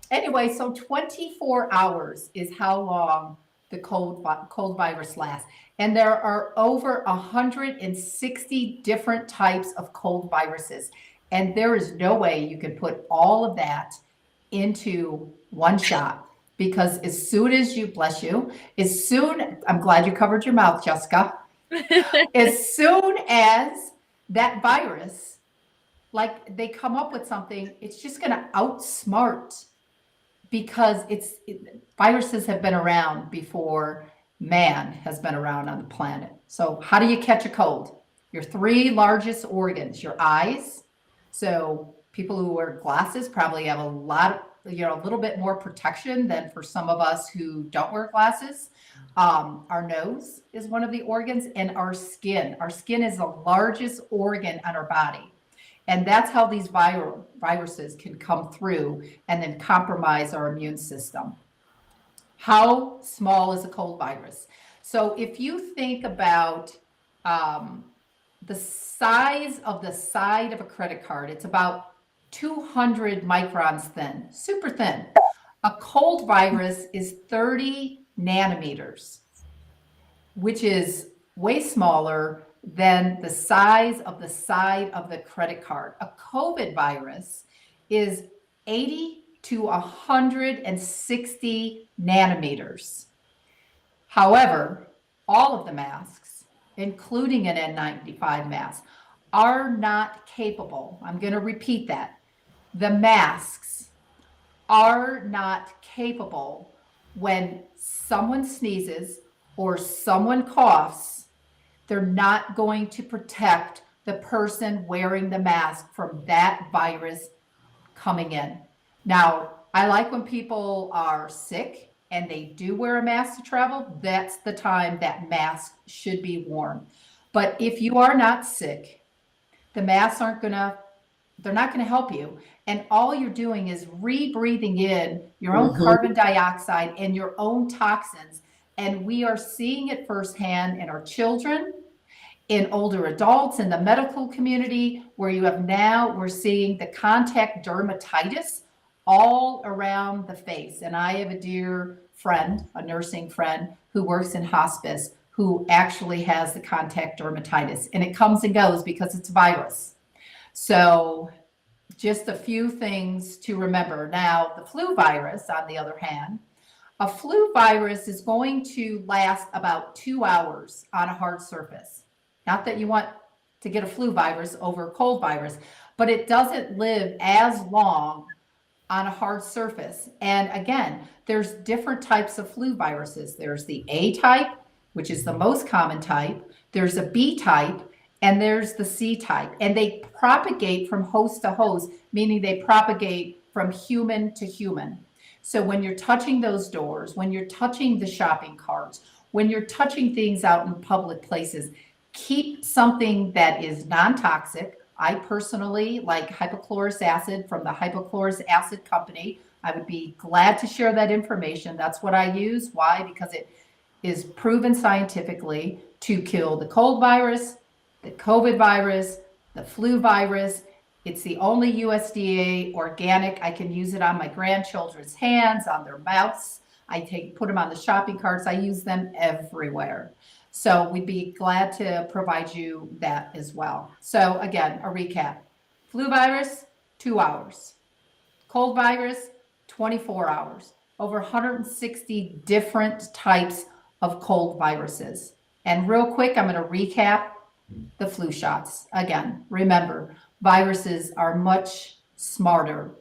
Anyway, so 24 hours is how long the cold virus lasts. And there are over 160 different types of cold viruses. And there is no way you can put all of that into one shot. Because as soon as you, bless you, I'm glad you covered your mouth, Jessica. As soon as that virus, like they come up with something, it's just going to outsmart, because viruses have been around before man has been around on the planet. So how do you catch a cold? Your three largest organs, your eyes. So people who wear glasses probably have a little bit more protection than for some of us who don't wear glasses. Our nose is one of the organs, and our skin. Our skin is the largest organ on our body. And that's how these viruses can come through and then compromise our immune system. How small is a cold virus? So if you think about the size of the side of a credit card, it's about 200 microns thin, super thin. A cold virus is 30 nanometers, which is way smaller than the size of the side of the credit card. A COVID virus is 80 to 160 nanometers. However, all of the masks, including an N95 mask, are not capable. I'm going to repeat that. The masks are not capable when someone sneezes or someone coughs. They're not going to protect the person wearing the mask from that virus coming in. Now, I like when people are sick and they do wear a mask to travel. That's the time that mask should be worn. But if you are not sick, the masks they're not going to help you. And all you're doing is rebreathing in your own carbon dioxide and your own toxins. And we are seeing it firsthand in our children, in older adults, in the medical community, where we're seeing the contact dermatitis all around the face. And I have a dear friend, a nursing friend who works in hospice, who actually has the contact dermatitis, and it comes and goes because it's a virus. So just a few things to remember. Now, the flu virus, on the other hand, a flu virus is going to last about 2 hours on a hard surface. Not that you want to get a flu virus over a cold virus, but it doesn't live as long on a hard surface. And again, there's different types of flu viruses. There's the A type, which is the most common type. There's a B type, and there's the C type. And they propagate from host to host, meaning they propagate from human to human. So when you're touching those doors, when you're touching the shopping carts, when you're touching things out in public places, keep something that is non-toxic. I personally like hypochlorous acid from the Hypochlorous Acid Company. I would be glad to share that information. That's what I use. Why? Because it is proven scientifically to kill the cold virus, the COVID virus, the flu virus. It's the only USDA organic. I can use it on my grandchildren's hands, on their mouths. Put them on the shopping carts. I use them everywhere. So we'd be glad to provide you that as well. So again, a recap. Flu virus, 2 hours. Cold virus, 24 hours. Over 160 different types of cold viruses. And real quick, I'm going to recap the flu shots. Again, remember, viruses are much smarter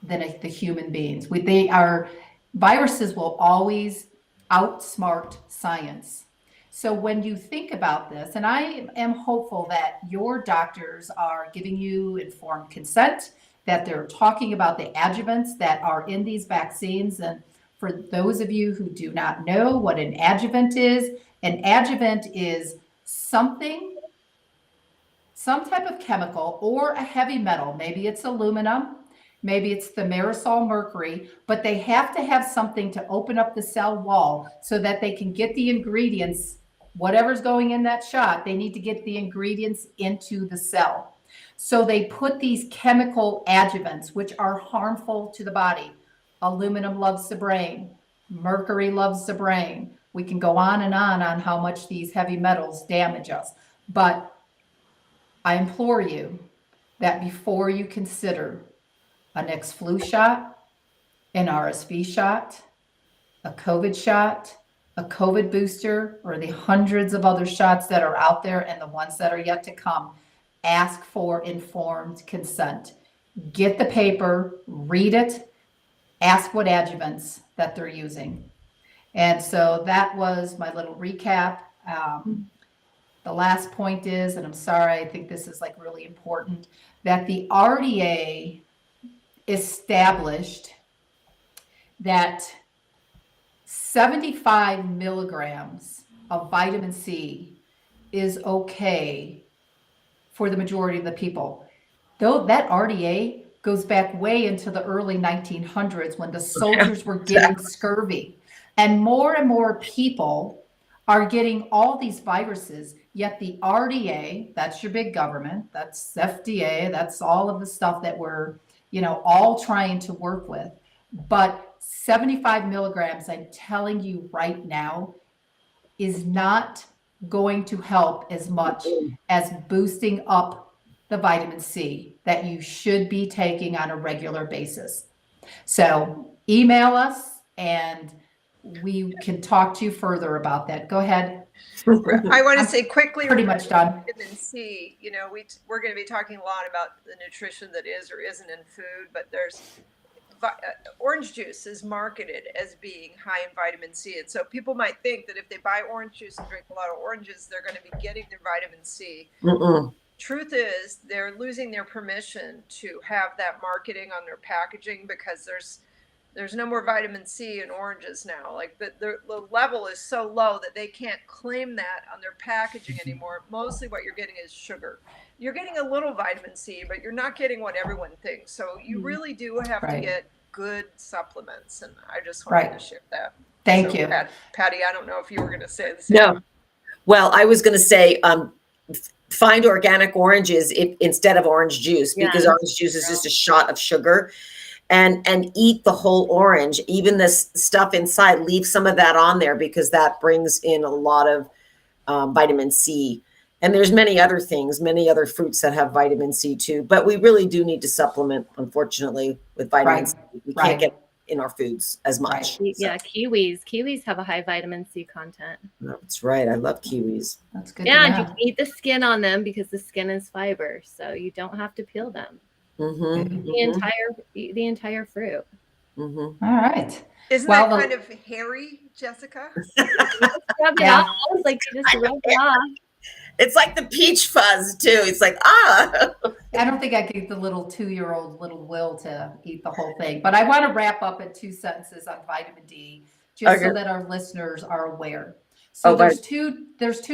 than the human beings. Viruses will always outsmart science. So when you think about this, and I am hopeful that your doctors are giving you informed consent, that they're talking about the adjuvants that are in these vaccines. And for those of you who do not know what an adjuvant is some type of chemical or a heavy metal. Maybe it's aluminum, maybe it's the thimerosal mercury, but they have to have something to open up the cell wall so that they can get the ingredients. Whatever's going in that shot, they need to get the ingredients into the cell. So they put these chemical adjuvants, which are harmful to the body. Aluminum loves the brain. Mercury loves the brain. We can go on how much these heavy metals damage us. But I implore you that before you consider a next flu shot, an RSV shot, a COVID shot, a COVID booster, or the hundreds of other shots that are out there and the ones that are yet to come, ask for informed consent. Get the paper, read it, ask what adjuvants that they're using. And so that was my little recap. The last point is, and I'm sorry, I think this is like really important, that the RDA established that 75 milligrams of vitamin C is okay for the majority of the people. Though that RDA goes back way into the early 1900s when the soldiers were getting scurvy. And more people are getting all these viruses, yet the RDA, that's your big government, that's FDA, that's all of the stuff that we're, all trying to work with. But 75 milligrams, I'm telling you right now, is not going to help as much as boosting up the vitamin C that you should be taking on a regular basis. So email us and we can talk to you further about that. Go ahead. I want to say quickly, Pretty much done. Vitamin C, we're going to be talking a lot about the nutrition that is or isn't in food, but there's orange juice is marketed as being high in vitamin C. And so people might think that if they buy orange juice and drink a lot of oranges, they're going to be getting their vitamin C. Truth is, they're losing their permission to have that marketing on their packaging because there's no more vitamin C in oranges now. Like the level is so low that they can't claim that on their packaging anymore. Mostly what you're getting is sugar. You're getting a little vitamin C, but you're not getting what everyone thinks. So you really do have to get good supplements. And I just wanted to share that. Thank you. Patty, I don't know if you were going to say the same. No. Well, I was going to say, find organic oranges instead of orange juice, because orange juice is just a shot of sugar. And eat the whole orange, even this stuff inside, leave some of that on there because that brings in a lot of vitamin C. And there's many other things, many other fruits that have vitamin C too. But we really do need to supplement, unfortunately, with vitamin C. We can't get in our foods as much. Yeah, kiwis. Kiwis have a high vitamin C content. That's right. I love kiwis. That's good. Yeah, and you can eat the skin on them because the skin is fiber, so you don't have to peel them. The entire fruit. All right. Isn't that kind of hairy, Jessica? Rub it off. Like you just rub it off. It's like the peach fuzz too. It's like, I don't think I gave the little 2-year-old little Will to eat the whole thing, but I want to wrap up in 2 sentences on vitamin D, just so that our listeners are aware. So there's two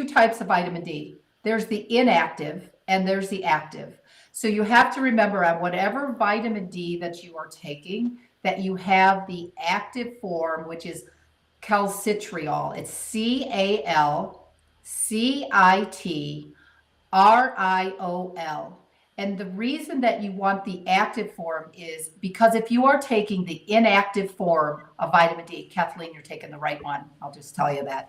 types of vitamin D. There's the inactive and there's the active. So you have to remember on whatever vitamin D that you are taking, that you have the active form, which is calcitriol. It's CALCITRIOL. And the reason that you want the active form is because if you are taking the inactive form of vitamin D, Kathleen, you're taking the right one. I'll just tell you that.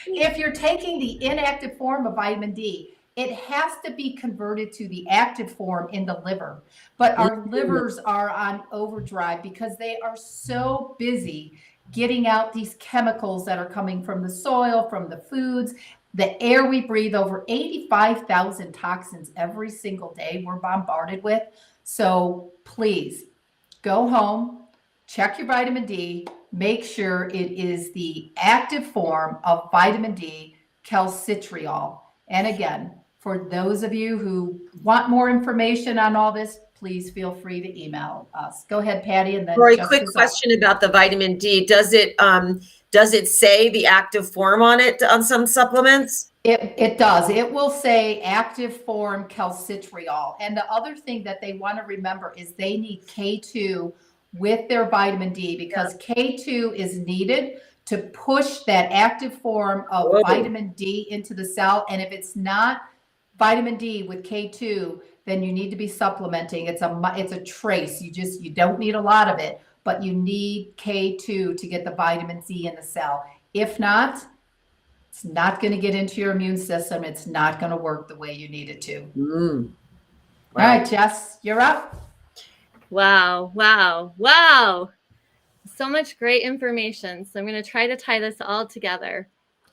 If you're taking the inactive form of vitamin D, it has to be converted to the active form in the liver. But our livers are on overdrive because they are so busy getting out these chemicals that are coming from the soil, from the foods, the air we breathe. Over 85,000 toxins every single day we're bombarded with. So please go home, check your vitamin D, make sure it is the active form of vitamin D, calcitriol. And again, for those of you who want more information on all this, please feel free to email us. Go ahead, Patty, and then Rory, quick question about the vitamin D. Does it say the active form on it on some supplements? It does. It will say active form calcitriol. And the other thing that they want to remember is they need K2 with their vitamin D because K2 is needed to push that active form of vitamin D into the cell. And if it's not vitamin D with K2, then you need to be supplementing. It's a trace. You don't need a lot of it, but you need K2 to get the vitamin C in the cell. If not, it's not going to get into your immune system. It's not going to work the way you need it to. Wow. All right, Jess, you're up. Wow. So much great information. So I'm going to try to tie this all together.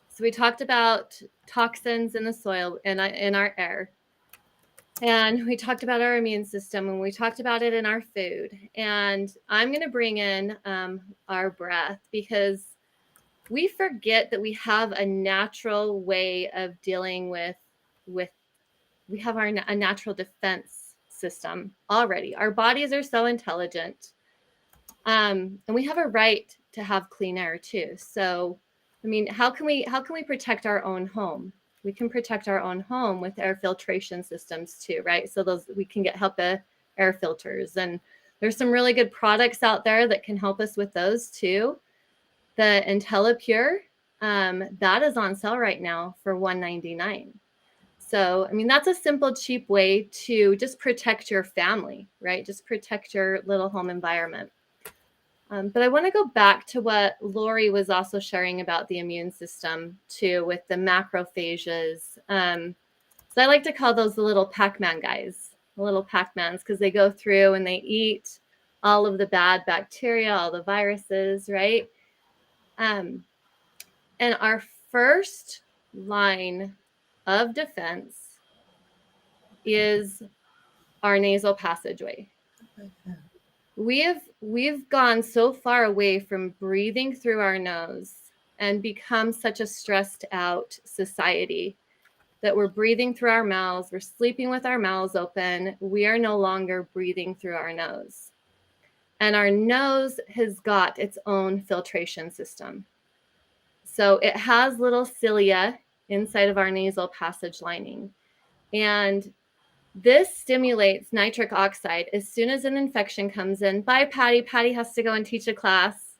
So we talked about toxins in the soil and in our air. And we talked about our immune system and we talked about it in our food. And I'm going to bring in our breath because we forget that we have a natural way of dealing with we have a natural defense system already. Our bodies are so intelligent. And we have a right to have clean air too. So, I mean, how can we protect our own home? We can protect our own home with air filtration systems too, right? So we can get HEPA air filters. And there's some really good products out there that can help us with those too. The IntelliPure that is on sale right now for $199. So, I mean, that's a simple, cheap way to just protect your family, right? Just protect your little home environment. But I want to go back to what Lori was also sharing about the immune system too, with the macrophages. So I like to call those the little Pac-Man guys, the little Pac-Mans, because they go through and they eat all of the bad bacteria, all the viruses, right? And our first line of defense is our nasal passageway. We've gone so far away from breathing through our nose and become such a stressed out society that we're breathing through our mouths, we're sleeping with our mouths open, we are no longer breathing through our nose. And our nose has got its own filtration system. So it has little cilia inside of our nasal passage lining. And this stimulates nitric oxide as soon as an infection comes in. Bye, Patty. Patty has to go and teach a class.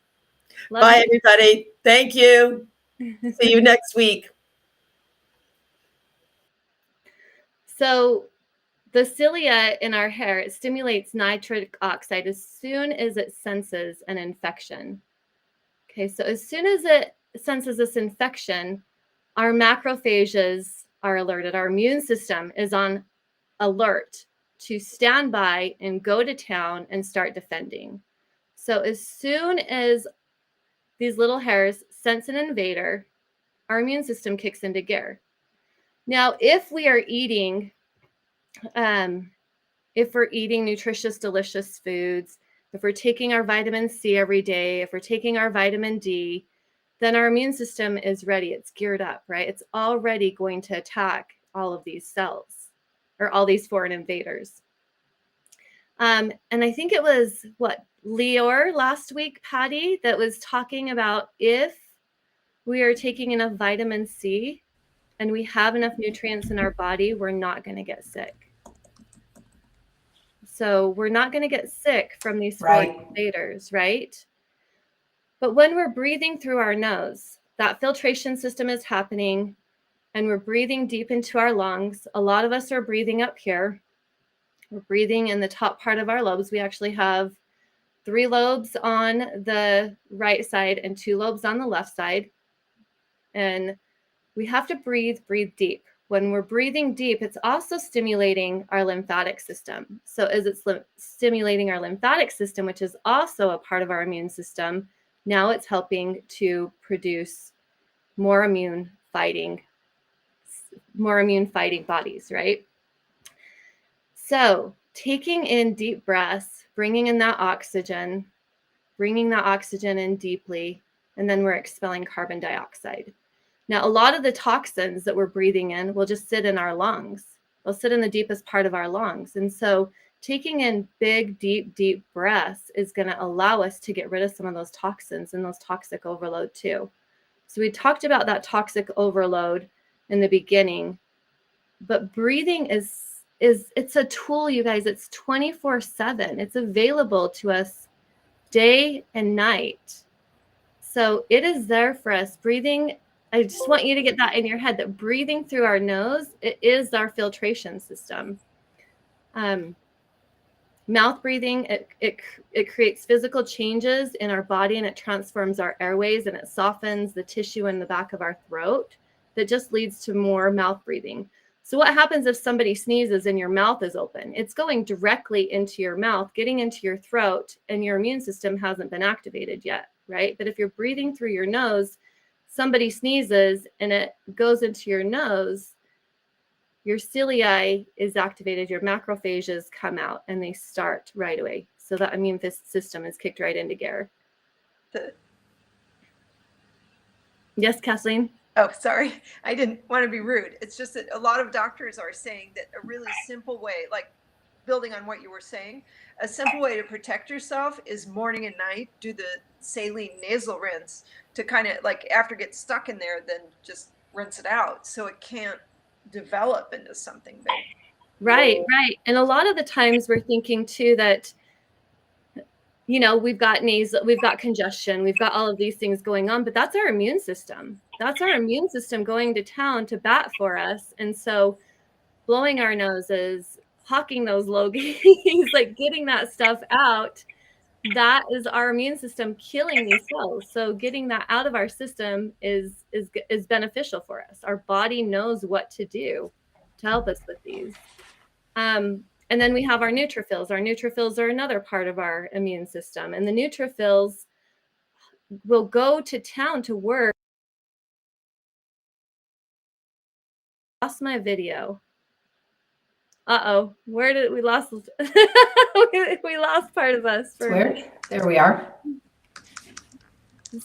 Love Bye, you. everybody. Thank you. See you next week. So the cilia in our hair, it stimulates nitric oxide as soon as it senses an infection. Okay, so as soon as it senses this infection, our macrophages are alerted. Our immune system is on alert to stand by and go to town and start defending. So as soon as these little hairs sense an invader, our immune system kicks into gear. Now, if we are eating, nutritious, delicious foods, if we're taking our vitamin C every day, if we're taking our vitamin D, then our immune system is ready. It's geared up, right? It's already going to attack all of these cells or all these foreign invaders. And I think it was Leor last week, Patty, that was talking about if we are taking enough vitamin C and we have enough nutrients in our body, we're not going to get sick. So we're not going to get sick from these foreign invaders, right? But when we're breathing through our nose, that filtration system is happening and we're breathing deep into our lungs. A lot of us are breathing up here. We're breathing in the top part of our lobes. We actually have 3 lobes on the right side and 2 lobes on the left side. And we have to breathe deep. When we're breathing deep, it's also stimulating our lymphatic system. So as it's stimulating our lymphatic system, which is also a part of our immune system, now it's helping to produce more immune fighting bodies, right? So taking in deep breaths, bringing that oxygen in deeply, and then we're expelling carbon dioxide. Now, a lot of the toxins that we're breathing in will just sit in our lungs. They'll sit in the deepest part of our lungs. And so taking in big, deep breaths is going to allow us to get rid of some of those toxins and those toxic overload too. So we talked about that toxic overload in the beginning, but breathing it's a tool, you guys. It's 24/7. It's available to us day and night. So it is there for us. Breathing, I just want you to get that in your head, that breathing through our nose, it is our filtration system. Mouth breathing, it creates physical changes in our body and it transforms our airways and it softens the tissue in the back of our throat that just leads to more mouth breathing. So what happens if somebody sneezes and your mouth is open? It's going directly into your mouth, getting into your throat, and your immune system hasn't been activated yet, right? But if you're breathing through your nose, somebody sneezes and it goes into your nose, your cilia is activated, your macrophages come out and they start right away. So that immune system is kicked right into gear. Yes, Kathleen? Oh, sorry. I didn't want to be rude. It's just that a lot of doctors are saying that a really simple way, like building on what you were saying, a simple way to protect yourself is morning and night, do the saline nasal rinse to kind of like after it gets stuck in there, then just rinse it out so it can't develop into something big. Right. And a lot of the times we're thinking too that, we've got congestion, we've got all of these things going on, but that's our immune system. That's our immune system going to town to bat for us. And so blowing our noses, hawking those logies, like getting that stuff out, that is our immune system killing these cells. So getting that out of our system is beneficial for us. Our body knows what to do to help us with these. And then we have our neutrophils. Our neutrophils are another part of our immune system. And the neutrophils will go to town to work. Lost my video. Uh-oh, where did we lost? We lost part of us. It's weird. There we are.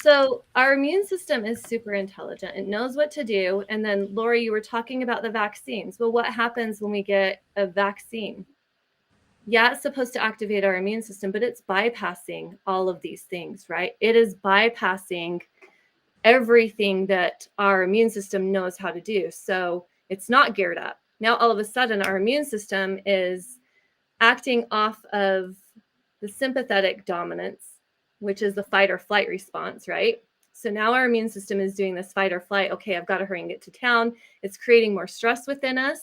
So our immune system is super intelligent. It knows what to do. And then, Lori, you were talking about the vaccines. Well, what happens when we get a vaccine? Yeah, it's supposed to activate our immune system, but it's bypassing all of these things, right? It is bypassing everything that our immune system knows how to do. So it's not geared up. Now, all of a sudden, our immune system is acting off of the sympathetic dominance, which is the fight or flight response, right? So now our immune system is doing this fight or flight. Okay, I've got to hurry and get to town. It's creating more stress within us.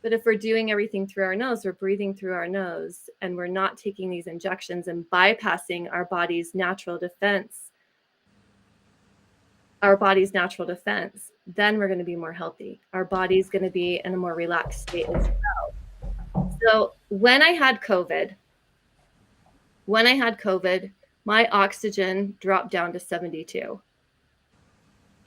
But if we're doing everything through our nose, we're breathing through our nose, and we're not taking these injections and bypassing our body's natural defense, then we're going to be more healthy. Our body's going to be in a more relaxed state as well. So when I had COVID, my oxygen dropped down to 72.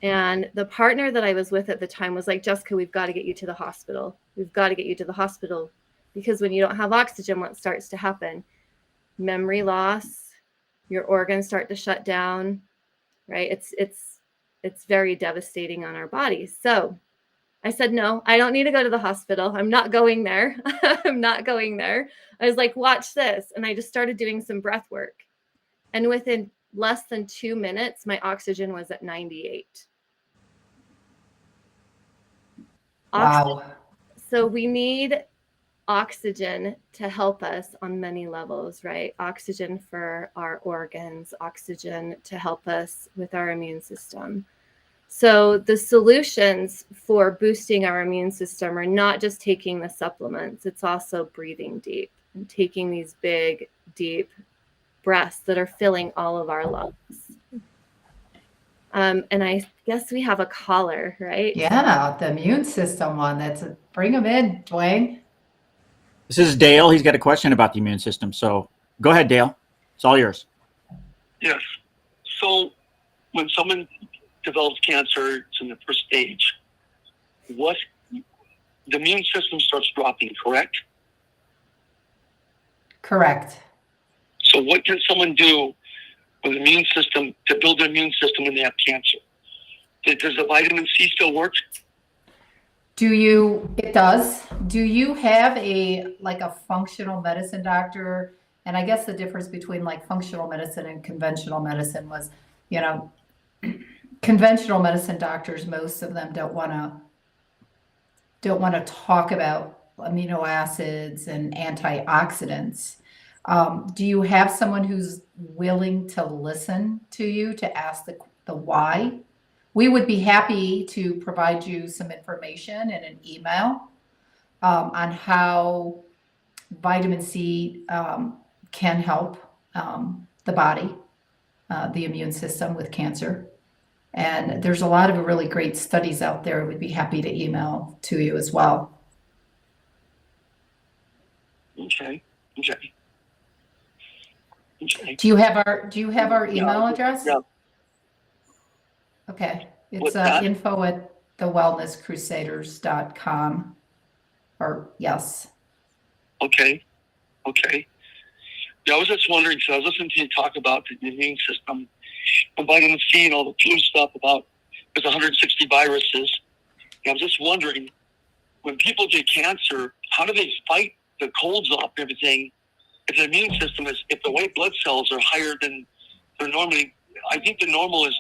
And the partner that I was with at the time was like, Jessica, we've got to get you to the hospital. We've got to get you to the hospital, because when you don't have oxygen, what starts to happen? Memory loss, your organs start to shut down, right? It's very devastating on our bodies. So I said, no, I don't need to go to the hospital. I'm not going there. I'm not going there. I was like, watch this. And I just started doing some breath work. And within less than 2 minutes, my oxygen was at 98. Wow. So we need oxygen to help us on many levels, right? Oxygen for our organs, oxygen to help us with our immune system. So the solutions for boosting our immune system are not just taking the supplements, it's also breathing deep and taking these big, deep breaths that are filling all of our lungs. And I guess we have a caller, right? Yeah, the immune system one. Bring them in, Dwayne. This is Dale. He's got a question about the immune system. So go ahead, Dale. It's all yours. Yes. So when someone develops cancer, it's in the first stage, the immune system starts dropping, correct? Correct. So what can someone do with the immune system to build their immune system when they have cancer? Does the vitamin C still work? It does. Do you have a functional medicine doctor? And I guess the difference between like functional medicine and conventional medicine was, conventional medicine doctors, most of them don't want to talk about amino acids and antioxidants. Do you have someone who's willing to listen to you to ask the why? We would be happy to provide you some information in an email on how vitamin C can help the body, the immune system with cancer. And there's a lot of really great studies out there. We'd be happy to email to you as well. Okay. Do you have our email address? Yeah. Okay. It's What's that? info@thewellnesscrusaders.com. Or yes. Okay. Yeah, I was just wondering, so I was listening to you talk about the immune system and vitamin C and all the flu stuff about there's 160 viruses. And I was just wondering, when people get cancer, how do they fight the colds off and everything? If the immune system if the white blood cells are higher than they're normally, I think the normal is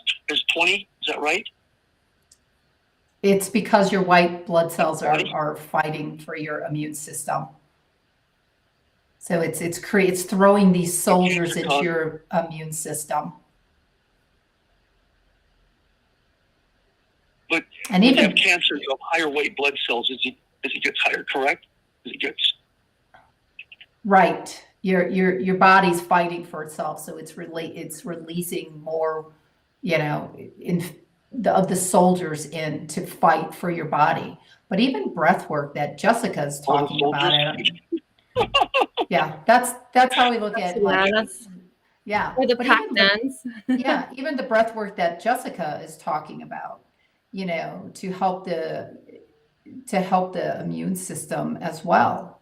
20, is that right? It's because your white blood cells are fighting for your immune system. So it's throwing these soldiers into your immune system. But And when even you have cancer, you have higher white blood cells as it gets higher, correct? As it gets right, your body's fighting for itself, so it's releasing more, you know, of the soldiers in to fight for your body. But even breath work that Jessica is all the talking about soldiers. it. Yeah, that's how we look at like, that's yeah. for the But even Pac-Mans. yeah, even the breath work that Jessica is talking about, you know, to help the immune system as well,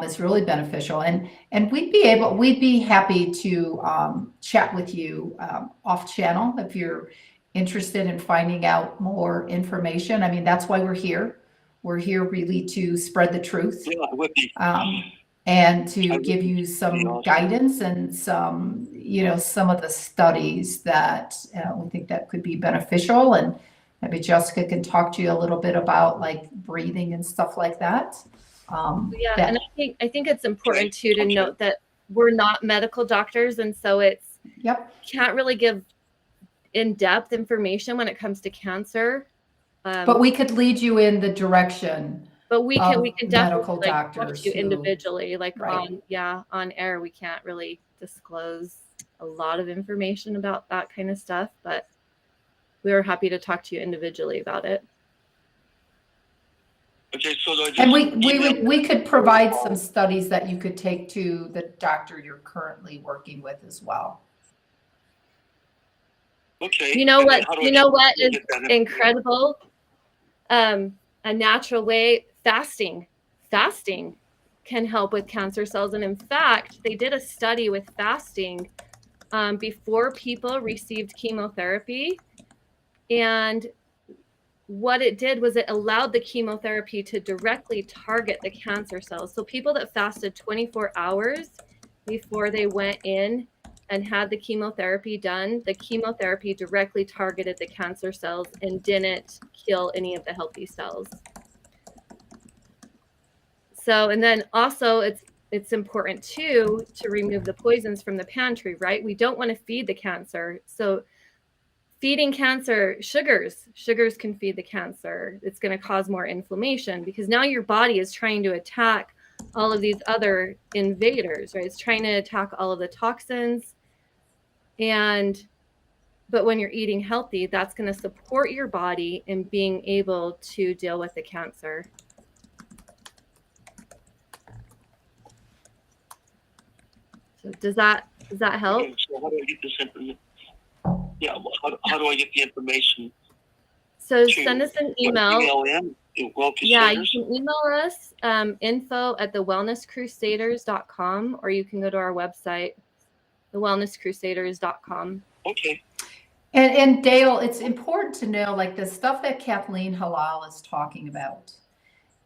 is really beneficial. And we'd be happy to chat with you off channel if you're interested in finding out more information. I mean, that's why we're here. We're here really to spread the truth. Yeah, I would be. And to give you some guidance and some, you know, some of the studies that we think that could be beneficial. And maybe Jessica can talk to you a little bit about like breathing and stuff like that. Yeah, and I think it's important too to note that we're not medical doctors, and so it's can't really give in-depth information when it comes to cancer. But we could lead you in the direction. But we can definitely medical talk doctors to you individually, right. on air. We can't really disclose a lot of information about that kind of stuff, but we were happy to talk to you individually about it. Okay, so and we could provide some studies that you could take to the doctor you're currently working with as well. Okay. You know what? You know what is incredible? A natural way, fasting. Fasting can help with cancer cells, and in fact, they did a study with fasting before people received chemotherapy, and what it did was it allowed the chemotherapy to directly target the cancer cells. So people that fasted 24 hours before they went in and had the chemotherapy done, the chemotherapy directly targeted the cancer cells and didn't kill any of the healthy cells. So, and then also it's important too to remove the poisons from the pantry, right? We don't want to feed the cancer. So feeding cancer, sugars can feed the cancer. It's going to cause more inflammation because now your body is trying to attack all of these other invaders, right? It's trying to attack all of the toxins. But when you're eating healthy, that's going to support your body in being able to deal with the cancer. So does that help? Okay, so how do I get this information? Yeah, how do I get the information? So send us an email. Email in? Yeah, you can email us info@thewellnesscrusaders.com, or you can go to our website, thewellnesscrusaders.com. Okay. And Dale, it's important to know, like the stuff that Kathleen Halal is talking about,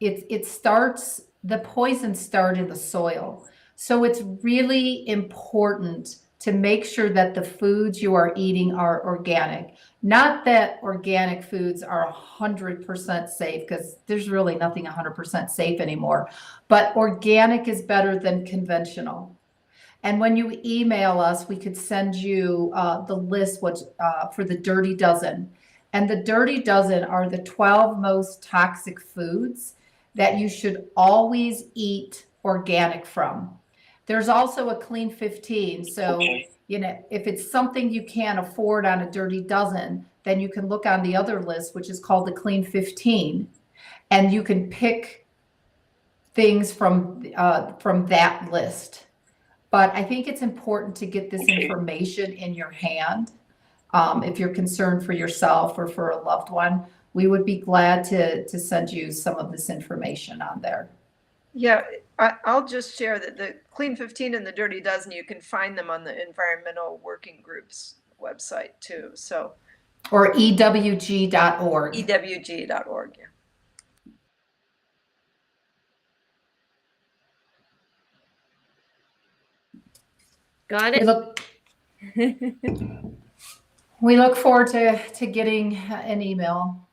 the poisons start in the soil. So it's really important to make sure that the foods you are eating are organic. Not that organic foods are 100% safe, because there's really nothing 100% safe anymore. But organic is better than conventional. And when you email us, we could send you the list for the Dirty Dozen. And the Dirty Dozen are the 12 most toxic foods that you should always eat organic from. There's also a Clean 15. So, you know, if it's something you can't afford on a Dirty Dozen, then you can look on the other list, which is called the Clean 15. And you can pick things from that list. But I think it's important to get this information in your hand. If you're concerned for yourself or for a loved one, we would be glad to send you some of this information on there. Yeah, I'll just share that the Clean 15 and the Dirty Dozen, you can find them on the Environmental Working Group's website too. So, or EWG.org. EWG.org, yeah. Got it. We look forward to getting an email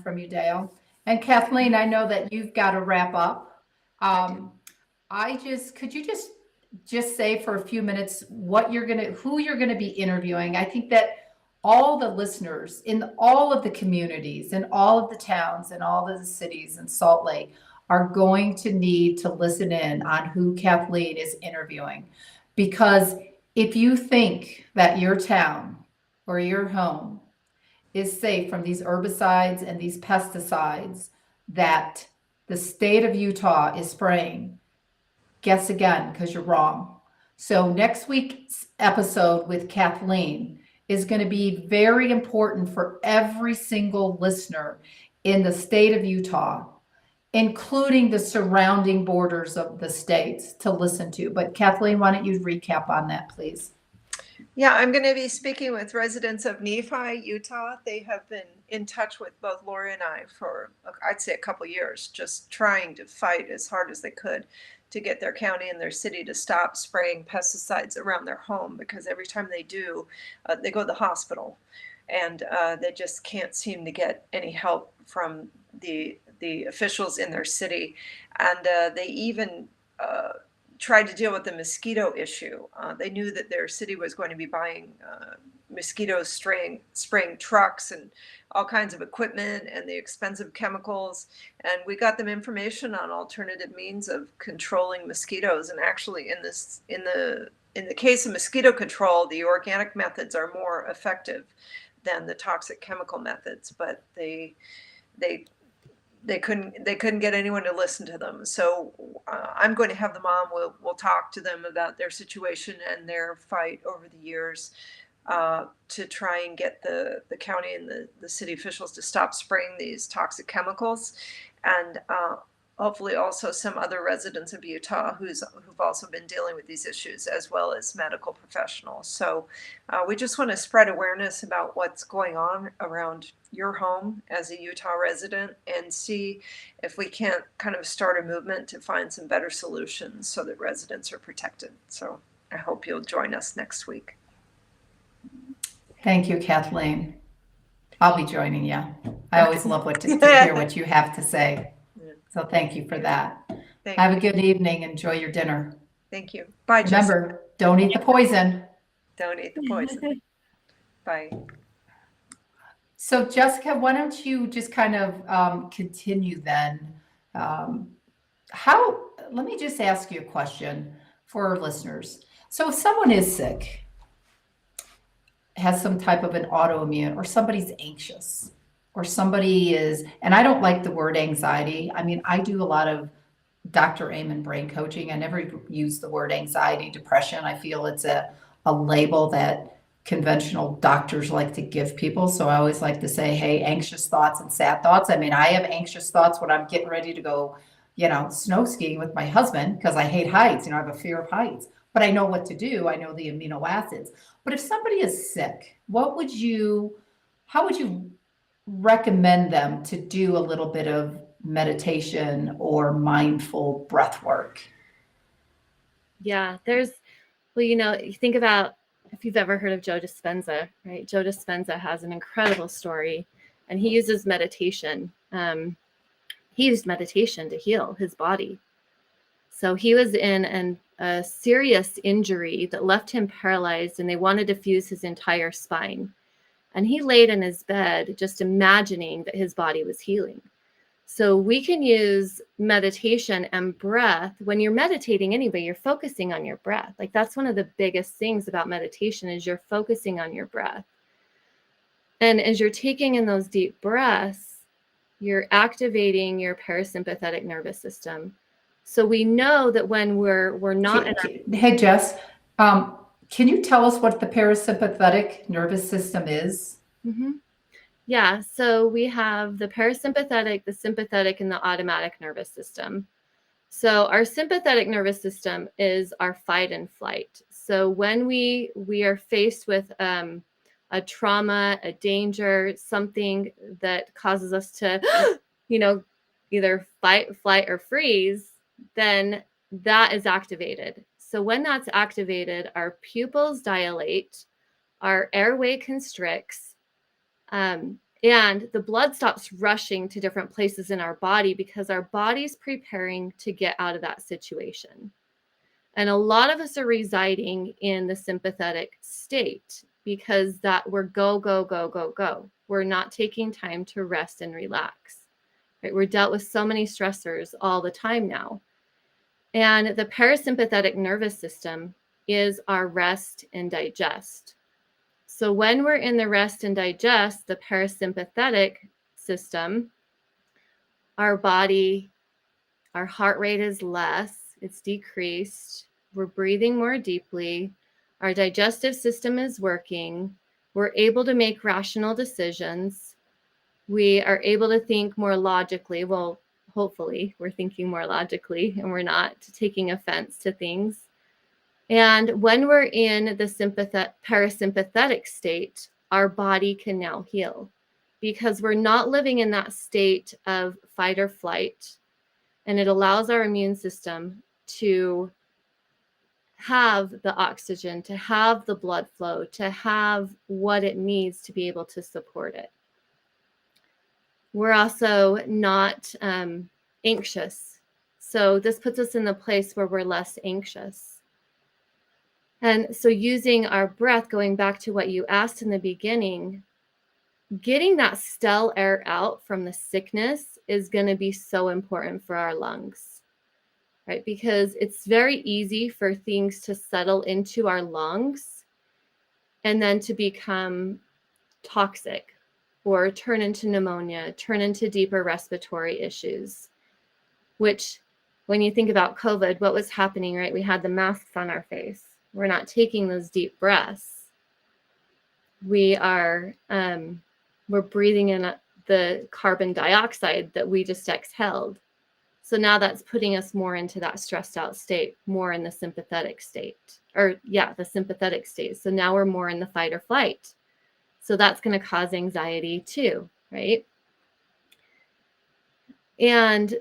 from you, Dale. And Kathleen, I know that you've got to wrap up. Could you just just say for a few minutes who you're gonna be interviewing. I think that all the listeners in all of the communities, in all of the towns, and all of the cities in Salt Lake are going to need to listen in on who Kathleen is interviewing. Because if you think that your town or your home is safe from these herbicides and these pesticides that the state of Utah is spraying, guess again, because you're wrong. So next week's episode with Kathleen is going to be very important for every single listener in the state of Utah, including the surrounding borders of the states, to listen to. But Kathleen, why don't you recap on that, please? Yeah, I'm going to be speaking with residents of Nephi, Utah. They have been in touch with both Lori and I for, I'd say, a couple years, just trying to fight as hard as they could to get their county and their city to stop spraying pesticides around their home, because every time they do, they go to the hospital, and they just can't seem to get any help from the officials in their city. And they even tried to deal with the mosquito issue. They knew that their city was going to be buying mosquito spraying trucks and all kinds of equipment and the expensive chemicals. And we got them information on alternative means of controlling mosquitoes. And actually, in the case of mosquito control, the organic methods are more effective than the toxic chemical methods. But they couldn't get anyone to listen to them. So I'm going to have them on. We'll talk to them about their situation and their fight over the years to try and get the county and the city officials to stop spraying these toxic chemicals, and hopefully also some other residents of Utah who've also been dealing with these issues, as well as medical professionals. So we just want to spread awareness about what's going on around your home as a Utah resident, and see if we can't kind of start a movement to find some better solutions so that residents are protected. So I hope you'll join us next week. Thank you, Kathleen. I'll be joining you. I always love to hear what you have to say. So thank you for that. Have a good evening. Enjoy your dinner. Thank you. Bye, Jessica. Remember, don't eat the poison. Don't eat the poison. Bye. So Jessica, why don't you just kind of continue then? Let me just ask you a question for our listeners. So if someone is sick, has some type of an autoimmune, or somebody's anxious, or somebody is, and I don't like the word anxiety. I mean, I do a lot of Dr. Amen brain coaching. I never use the word anxiety, depression. I feel it's a label that conventional doctors like to give people. So I always like to say, hey, anxious thoughts and sad thoughts. I mean, I have anxious thoughts when I'm getting ready to go, snow skiing with my husband, because I hate heights. I have a fear of heights, but I know what to do. I know the amino acids. But if somebody is sick, how would you recommend them to do a little bit of meditation or mindful breath work? Yeah, you think about, if you've ever heard of Joe Dispenza, right? Joe Dispenza has an incredible story, and he uses meditation. He used meditation to heal his body. So he was in a serious injury that left him paralyzed, and they wanted to fuse his entire spine. And he laid in his bed just imagining that his body was healing. So we can use meditation and breath. When you're meditating anyway, you're focusing on your breath. Like, that's one of the biggest things about meditation, is you're focusing on your breath. And as you're taking in those deep breaths, you're activating your parasympathetic nervous system. So we know that when we're not in our... Hey, Jess, can you tell us what the parasympathetic nervous system is? Mm-hmm. Yeah, so we have the parasympathetic, the sympathetic, and the automatic nervous system. So our sympathetic nervous system is our fight and flight. So when we are faced with a trauma, a danger, something that causes us to, either fight, flight, or freeze, then that is activated. So when that's activated, our pupils dilate, our airway constricts, and the blood stops rushing to different places in our body, because our body's preparing to get out of that situation. And a lot of us are residing in the sympathetic state because that we're go, go, go, go, go. We're not taking time to rest and relax. Right? We're dealt with so many stressors all the time now. And the parasympathetic nervous system is our rest and digest. So when we're in the rest and digest, the parasympathetic system, our body, our heart rate is less, it's decreased, we're breathing more deeply, our digestive system is working, we're able to make rational decisions, we are able to think more logically. Well, hopefully we're thinking more logically and we're not taking offense to things. And when we're in the parasympathetic state, our body can now heal because we're not living in that state of fight or flight. And it allows our immune system to have the oxygen, to have the blood flow, to have what it needs to be able to support it. We're also not anxious. So this puts us in the place where we're less anxious. And so using our breath, going back to what you asked in the beginning, getting that stale air out from the sickness is going to be so important for our lungs, right? Because it's very easy for things to settle into our lungs and then to become toxic or turn into pneumonia, turn into deeper respiratory issues, which when you think about COVID, what was happening, right? We had the masks on our face. We're not taking those deep breaths. We're breathing in the carbon dioxide that we just exhaled. So now that's putting us more into that stressed out state, more in the sympathetic state, the sympathetic state. So now we're more in the fight or flight. So that's going to cause anxiety too, right? And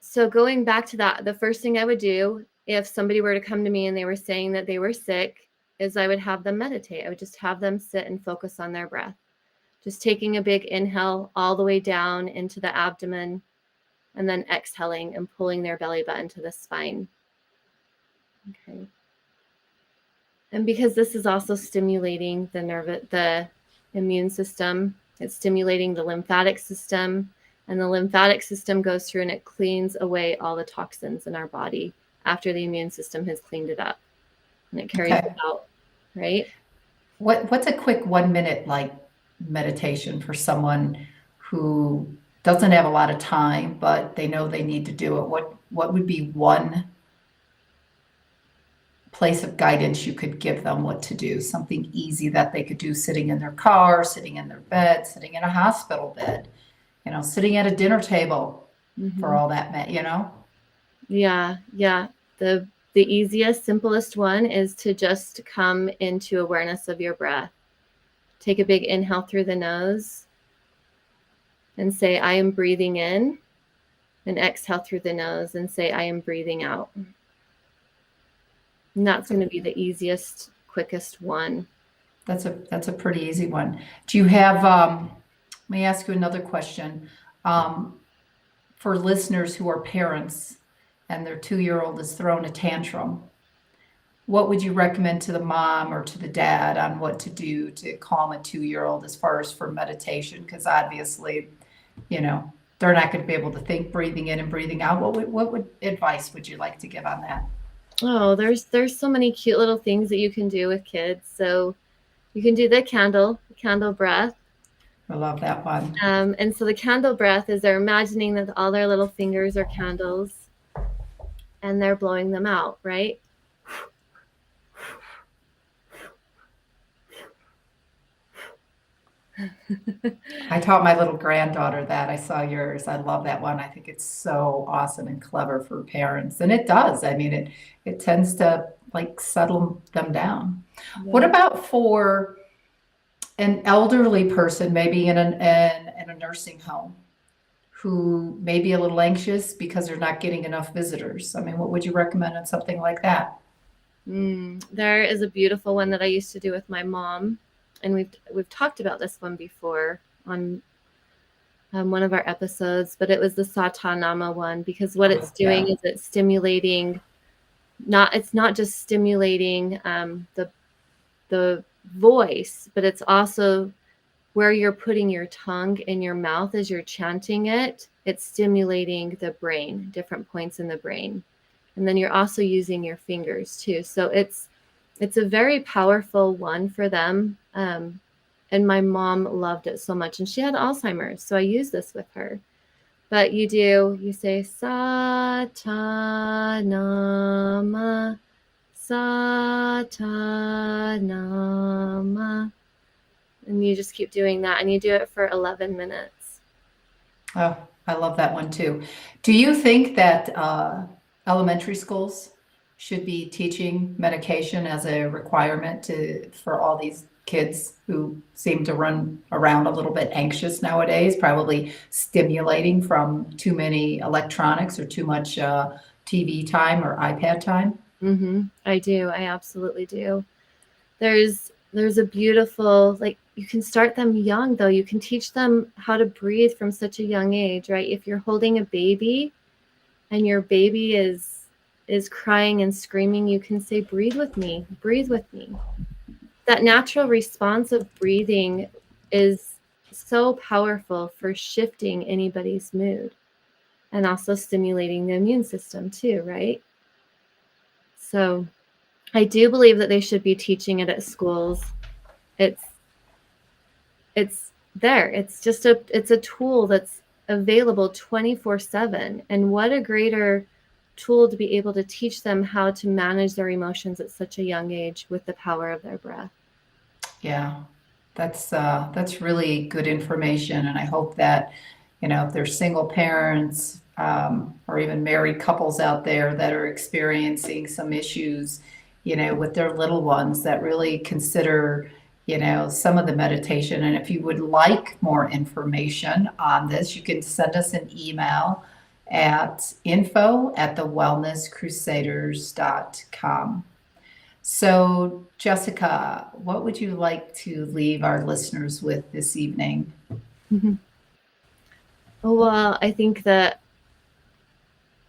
so going back to that, the first thing I would do if somebody were to come to me and they were saying that they were sick is I would have them meditate. I would just have them sit and focus on their breath. Just taking a big inhale all the way down into the abdomen and then exhaling and pulling their belly button to the spine. Okay. And because this is also stimulating the immune system, it's stimulating the lymphatic system, and the lymphatic system goes through and it cleans away all the toxins in our body after the immune system has cleaned it up, and it carries it out, right? What's a quick 1 minute like meditation for someone who doesn't have a lot of time, but they know they need to do it? What would be one place of guidance you could give them what to do? Something easy that they could do sitting in their car, sitting in their bed, sitting in a hospital bed, sitting at a dinner table for all that, Yeah. The easiest, simplest one is to just come into awareness of your breath. Take a big inhale through the nose and say, I am breathing in, and exhale through the nose and say, I am breathing out. And that's going to be the easiest, quickest one. That's a pretty easy one. Do you have, let me ask you another question. For listeners who are parents and their 2-year-old is throwing a tantrum, what would you recommend to the mom or to the dad on what to do to calm a 2-year-old as far as for meditation? Because obviously, they're not going to be able to think breathing in and breathing out. What advice would you like to give on that? Oh, there's so many cute little things that you can do with kids. So you can do the candle breath. I love that one. And so the candle breath is they're imagining that all their little fingers are candles and they're blowing them out, right? I taught my little granddaughter that. I saw yours. I love that one. I think it's so awesome and clever for parents. And it does. I mean, it tends to like settle them down. Yeah. What about for an elderly person, maybe in a nursing home, who may be a little anxious because they're not getting enough visitors? I mean, what would you recommend on something like that? There is a beautiful one that I used to do with my mom. And we've talked about this one before on one of our episodes, but it was the Satanama one, because what it's doing is it's stimulating it's not just stimulating the voice, but it's also where you're putting your tongue in your mouth as you're chanting it. It's stimulating the brain, different points in the brain. And then you're also using your fingers too. So it's a very powerful one for them. And my mom loved it so much, and she had Alzheimer's. So I use this with her. But you say sa ta nama, sa ta nama. And you just keep doing that, and you do it for 11 minutes. Oh, I love that one too. Do you think that elementary schools should be teaching medication as a requirement for all these kids who seem to run around a little bit anxious nowadays, probably stimulating from too many electronics or too much TV time or iPad time? I do. I absolutely do. There's a beautiful, like, you can start them young though. You can teach them how to breathe from such a young age, right? If you're holding a baby and your baby is crying and screaming, you can say, breathe with me, breathe with me. That natural response of breathing is so powerful for shifting anybody's mood and also stimulating the immune system too, right? So I do believe that they should be teaching it at schools. It's there. It's just it's a tool that's available 24/7. And what a greater tool to be able to teach them how to manage their emotions at such a young age with the power of their breath. Yeah, that's really good information, and I hope that, if there's single parents or even married couples out there that are experiencing some issues, with their little ones, that really consider, some of the meditation. And if you would like more information on this, you can send us an email at info@thewellnesscrusaders.com. So, Jessica, what would you like to leave our listeners with this evening? Well, I think that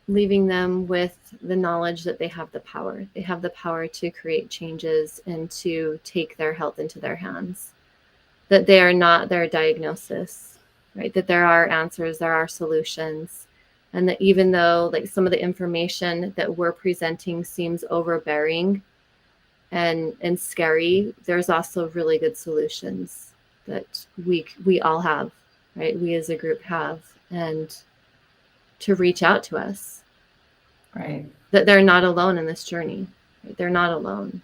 leaving them with the knowledge that they have the power. They have the power to create changes and to take their health into their hands. That they are not their diagnosis, right? That there are answers, there are solutions. And that even though, like, some of the information that we're presenting seems overbearing and scary, there's also really good solutions that we all have, right? We as a group have, and to reach out to us. Right. That they're not alone in this journey. Right? They're not alone.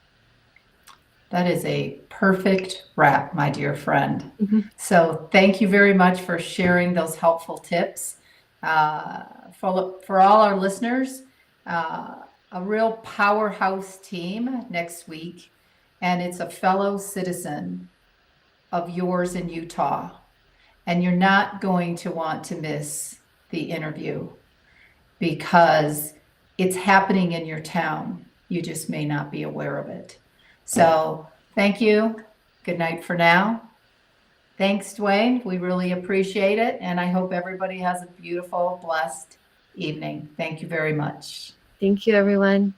That is a perfect wrap, my dear friend. So thank you very much for sharing those helpful tips. For all our listeners, a real powerhouse team next week, and it's a fellow citizen of yours in Utah. And you're not going to want to miss the interview because it's happening in your town. You just may not be aware of it. So thank you. Good night for now. Thanks, Dwayne. We really appreciate it. And I hope everybody has a beautiful, blessed evening. Thank you very much. Thank you, everyone.